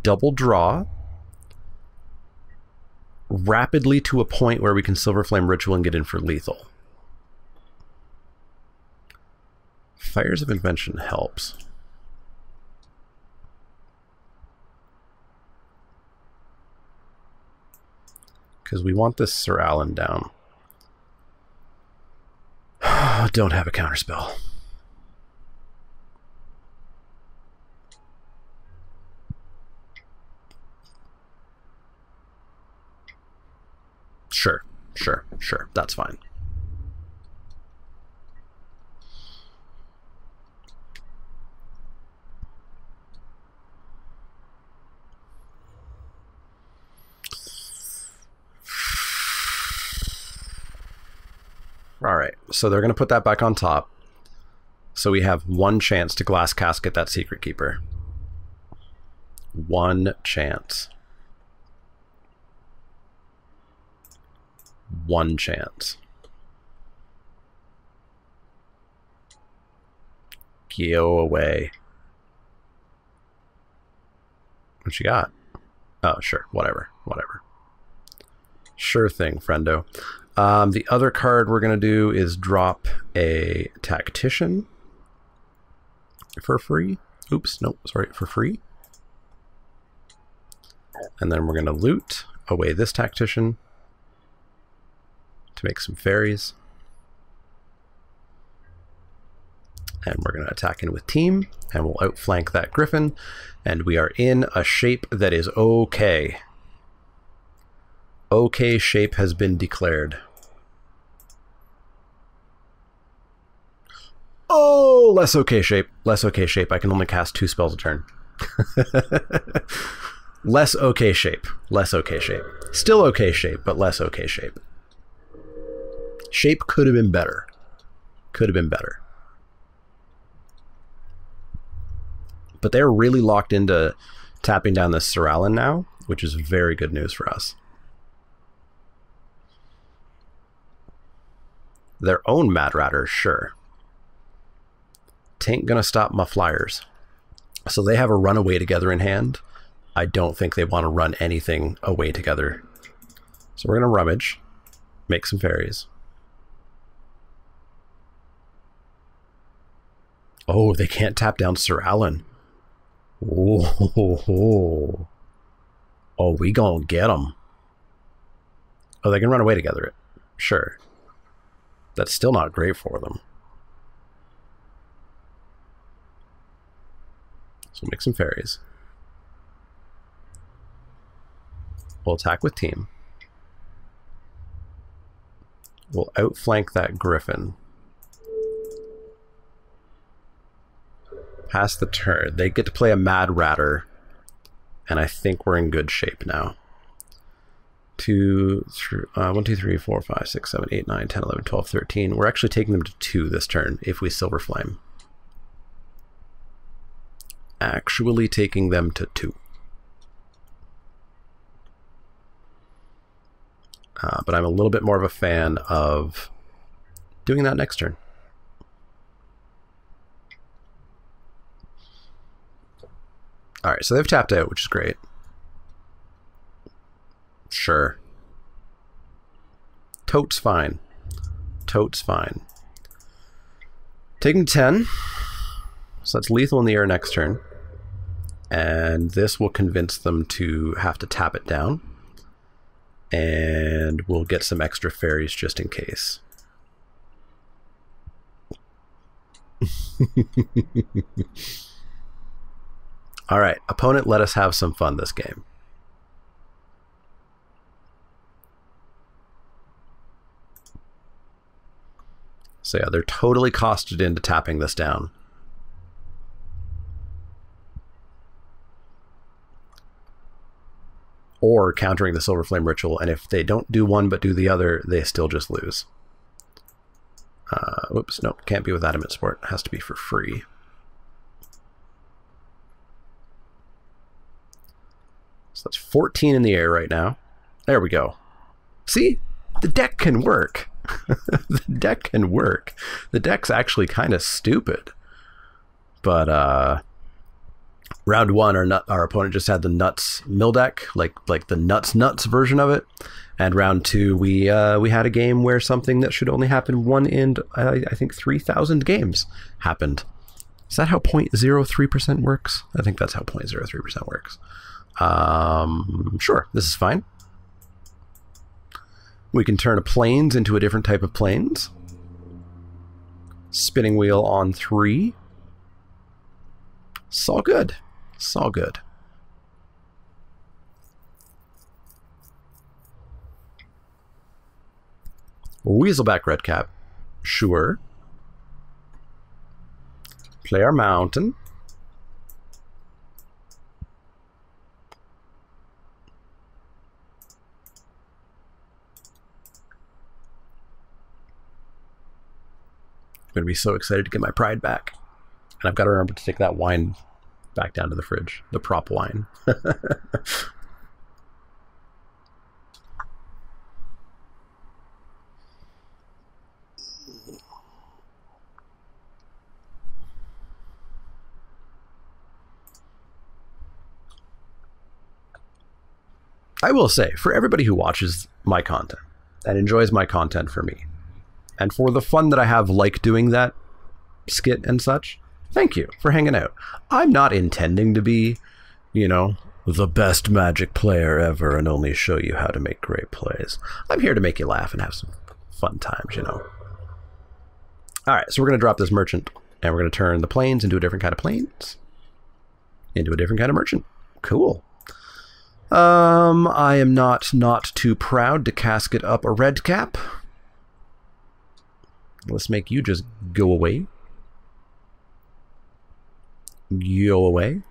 double draw rapidly to a point where we can Silver Flame Ritual and get in for lethal. Fires of Invention helps. Because we want this Sir Alan down. Don't have a counterspell. Sure. That's fine. All right, so they're going to put that back on top. So we have 1 chance to Glass Casket that Secret Keeper. 1 chance. 1 chance. Go away. What you got? Oh, sure. Whatever. Sure thing, friendo. The other card we're going to do is drop a Tactician for free. Oops, nope, sorry, for free. And then we're going to loot away this Tactician to make some fairies. And we're going to attack in with team, and we'll outflank that Griffin, and we are in a shape that is okay. Okay shape has been declared. Oh, less okay shape. Less okay shape. I can only cast 2 spells a turn. Less okay shape. Less okay shape. Still okay shape, but less okay shape. Shape could have been better. Could have been better. But they're really locked into tapping down this Sir Alan now, which is very good news for us. Their own Mad Ratter, sure. Tain't gonna stop my flyers. So they have a run away together in hand. I don't think they want to run anything away together. So we're gonna rummage, make some fairies. Oh, they can't tap down Sir Alan. Oh, Oh, we gonna get them. Oh, they can run away together. Sure. That's still not great for them. So we'll make some fairies. We'll attack with team. We'll outflank that griffin. Pass the turn. They get to play a Mad Ratter. And I think we're in good shape now. 1, 2, 3, 4, 5, 6, 7, 8, 9, 10, 11, 12, 13. We're actually taking them to 2 this turn if we Silver Flame. Actually taking them to 2. But I'm a little bit more of a fan of doing that next turn. Alright, so they've tapped out, which is great. Sure. Totes fine. Totes fine. Taking 10. So that's lethal in the air next turn. And this will convince them to have to tap it down. And we'll get some extra fairies just in case. All right, opponent, let us have some fun this game. So yeah, they're totally costed into tapping this down. Or countering the Silver Flame Ritual, and if they don't do one but do the other, they still just lose. Whoops, nope, can't be with Adamant Sport. It has to be for free. So that's 14 in the air right now. There we go. See? The deck can work. The deck can work. The deck's actually kind of stupid. But, round 1, our opponent just had the Nuts mill deck, like the Nuts version of it. And round 2, we had a game where something that should only happen 1 in, I think, 3,000 games happened. Is that how 0.03% works? I think that's how 0.03% works. Sure, this is fine. We can turn a plains into a different type of plains. Spinning wheel on 3. It's all good. It's all good. Weaselback Redcap. Sure. Play our mountain. I'm going to be so excited to get my pride back. And I've got to remember to take that wine back down to the fridge. The prop wine. I will say, for everybody who watches my content and enjoys my content for me, and for the fun that I have like doing that skit and such, thank you for hanging out. I'm not intending to be, you know, the best Magic player ever and only show you how to make great plays. I'm here to make you laugh and have some fun times, you know. Alright, so we're going to drop this merchant, and we're going to turn the plains into a different kind of plains, into a different kind of merchant. Cool. I am not too proud to casket up a red cap. Let's make you just go away. Go away.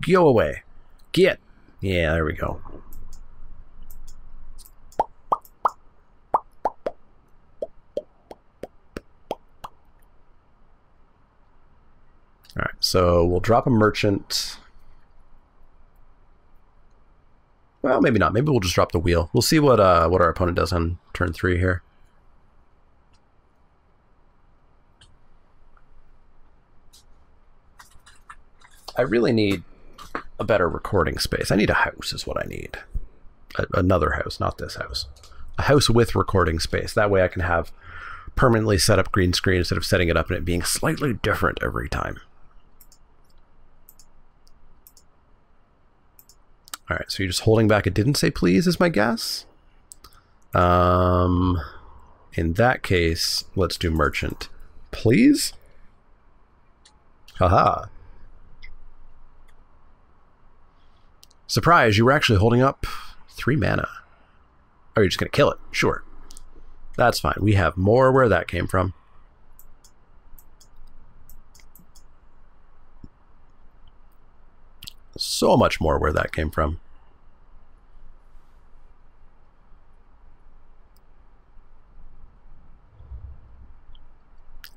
Go away. Get. Yeah, there we go. Alright, so we'll drop a merchant. Well, maybe not. Maybe we'll just drop the wheel. We'll see what our opponent does on turn 3 here. I really need a better recording space. I need a house is what I need. Another house, not this house. A house with recording space. That way I can have permanently set up green screen instead of setting it up and it being slightly different every time. All right, so you're just holding back. It didn't say please is my guess. In that case, let's do merchant. Please? Haha. Surprise, you were actually holding up 3 mana. Oh, you're just going to kill it. Sure. That's fine. We have more where that came from. So much more where that came from.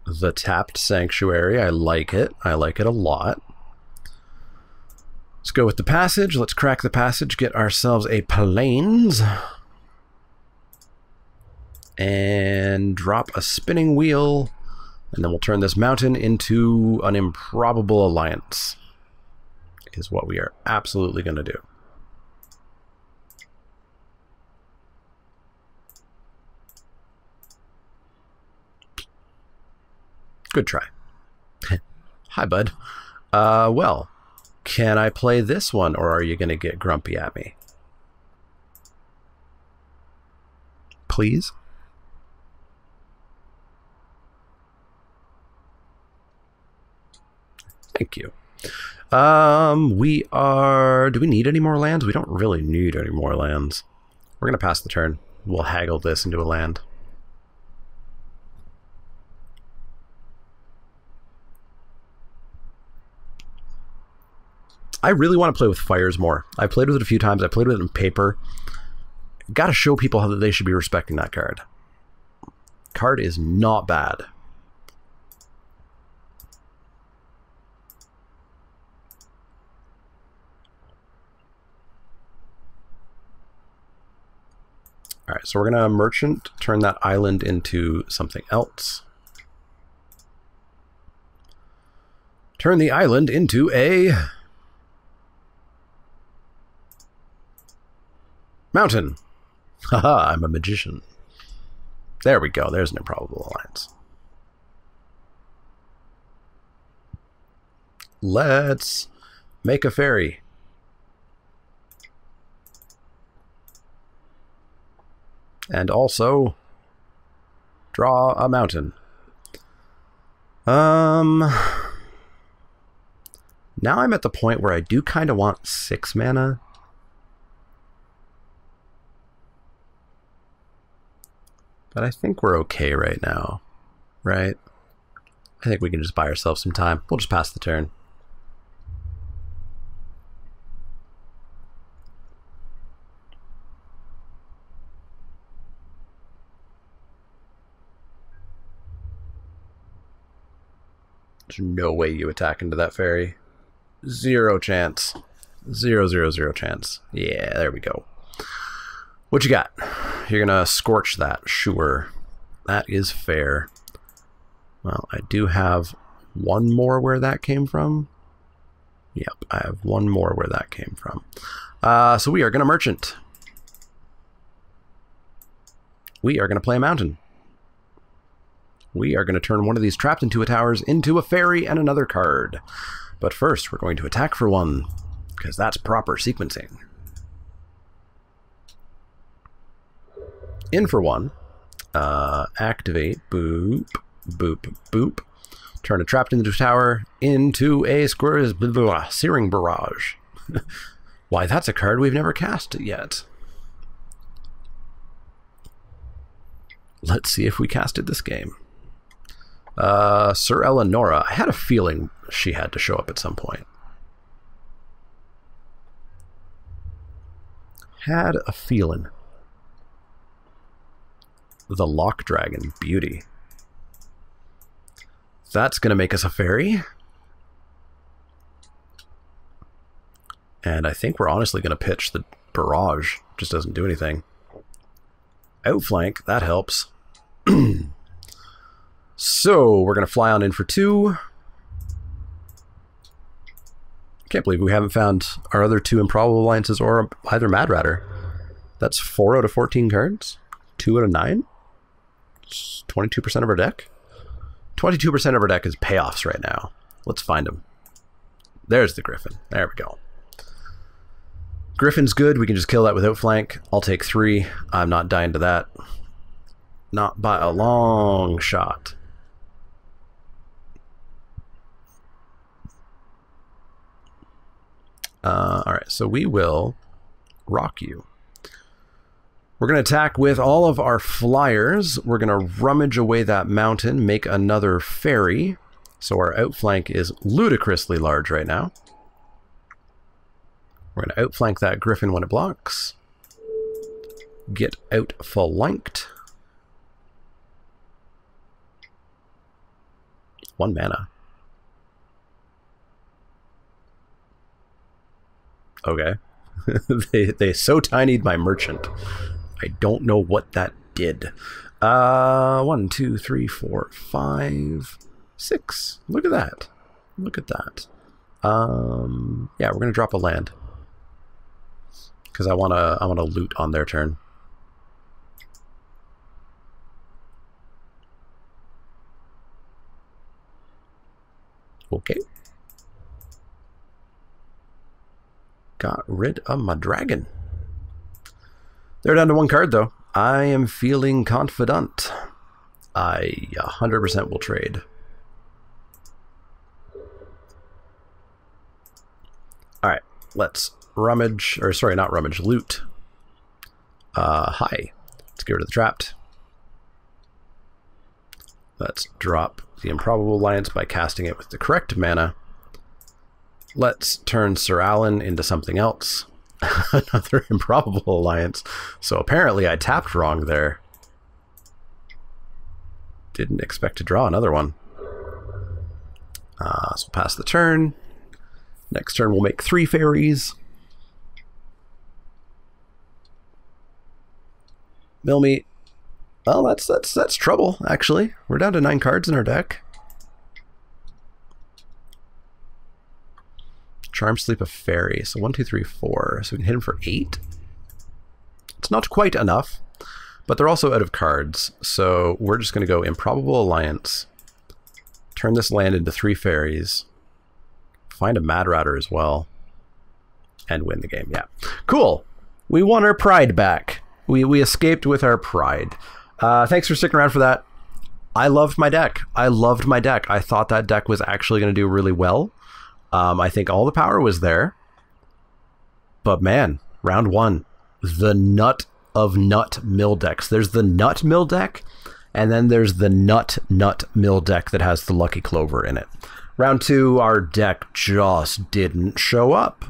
The tapped sanctuary. I like it. I like it a lot. Let's go with the passage. Let's crack the passage. Get ourselves a plains. And drop a spinning wheel. And then we'll turn this mountain into an improbable alliance. Is what we are absolutely going to do. Good try. Hi, bud. Well, can I play this one, or are you going to get grumpy at me? Please? Thank you. We are... Do we need any more lands? We don't really need any more lands. We're going to pass the turn. We'll haggle this into a land. I really want to play with fires more. I played with it a few times. I played with it in paper. Got to show people how they should be respecting that card. Card is not bad. All right, so we're going to merchant, turn that island into something else. Turn the island into a mountain. Haha, I'm a magician. There we go. There's an improbable alliance. Let's make a ferry. And also draw a mountain. Now I'm at the point where I do kind of want 6 mana. But I think we're okay right now, right? I think we can just buy ourselves some time. We'll just pass the turn. There's no way you attack into that ferry. 0 chance. 0, 0, 0 chance. Yeah, there we go. What you got? You're gonna scorch that. Sure. That is fair. Well, I do have 1 more where that came from. Yep, I have 1 more where that came from. So we are gonna merchant. We are gonna play a mountain. We are going to turn one of these trapped into a towers into a fairy and another card. But first, we're going to attack for 1, because that's proper sequencing. In for 1. Activate. Boop. Boop. Boop. Turn a trapped into a tower into a Searing Barrage. Why, that's a card we've never cast yet. Let's see if we cast it this game. Sir Eleonora. I had a feeling she had to show up at some point. Had a feeling. The Lock Dragon. Beauty. That's going to make us a fairy. And I think we're honestly going to pitch the Barrage. Just doesn't do anything. Outflank. That helps. So, we're going to fly on in for 2. Can't believe we haven't found our other 2 improbable alliances or either Mad Ratter. That's 4 out of 14 cards. 2 out of 9. 22% of our deck. 22% of our deck is payoffs right now. Let's find them. There's the Griffin. There we go. Griffin's good. We can just kill that with Outflank. I'll take 3. I'm not dying to that. Not by a long shot. Alright, so we will rock you. We're going to attack with all of our flyers. We're going to rummage away that mountain, make another ferry. So our outflank is ludicrously large right now. We're going to outflank that griffin when it blocks. Get outflanked. 1 mana. Okay. they so tinied my merchant. I don't know what that did. 1, 2, 3, 4, 5, 6. Look at that. Look at that. Yeah, we're gonna drop a land because I wanna loot on their turn. Okay. Got rid of my dragon. They're down to 1 card, though. I am feeling confident. I 100% will trade. Alright, let's rummage, or sorry, not rummage, loot. Hi. Let's get rid of the trapped. Let's drop the Improbable Alliance by casting it with the correct mana. Let's turn Sir Alan into something else. Another Improbable Alliance. So apparently I tapped wrong there. Didn't expect to draw another one. So pass the turn. Next turn we'll make 3 fairies. Mill me. Well, that's trouble, actually. We're down to 9 cards in our deck. Charm Sleep a fairy. So 1, 2, 3, 4. So we can hit him for 8. It's not quite enough, but they're also out of cards. So we're just going to go Improbable Alliance. Turn this land into 3 fairies. Find a Mad Ratter as well. And win the game. Yeah. Cool. We won our pride back. We escaped with our pride. Thanks for sticking around for that. I loved my deck. I thought that deck was actually going to do really well. I think all the power was there. But man, round 1, the nut of nut mill decks. There's the nut mill deck, and then there's the nut mill deck that has the Lucky Clover in it. Round 2, our deck just didn't show up.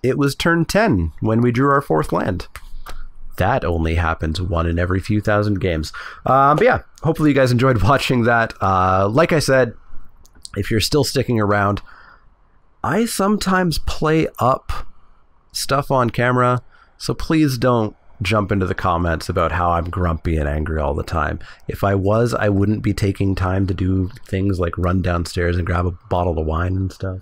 It was turn 10 when we drew our 4th land. That only happens 1 in every few thousand games. But yeah, hopefully you guys enjoyed watching that. Like I said, if you're still sticking around, I sometimes play up stuff on camera, so please don't jump into the comments about how I'm grumpy and angry all the time. If I was, I wouldn't be taking time to do things like run downstairs and grab a bottle of wine and stuff.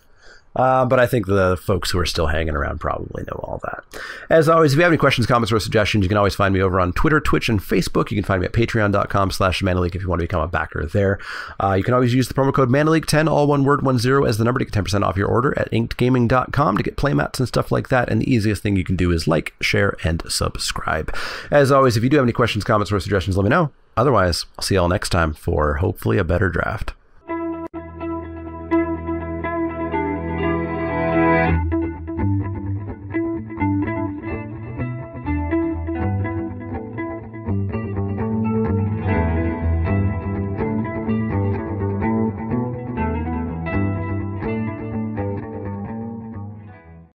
But I think the folks who are still hanging around probably know all that. As always, if you have any questions, comments, or suggestions, you can always find me over on Twitter, Twitch, and Facebook. You can find me at patreon.com/ManaLeek if you want to become a backer there. You can always use the promo code ManaLeek10, all one word, 10, as the number to get 10% off your order at inkedgaming.com to get playmats and stuff like that. And the easiest thing you can do is like, share, and subscribe. As always, if you do have any questions, comments, or suggestions, let me know. Otherwise, I'll see you all next time for hopefully a better draft.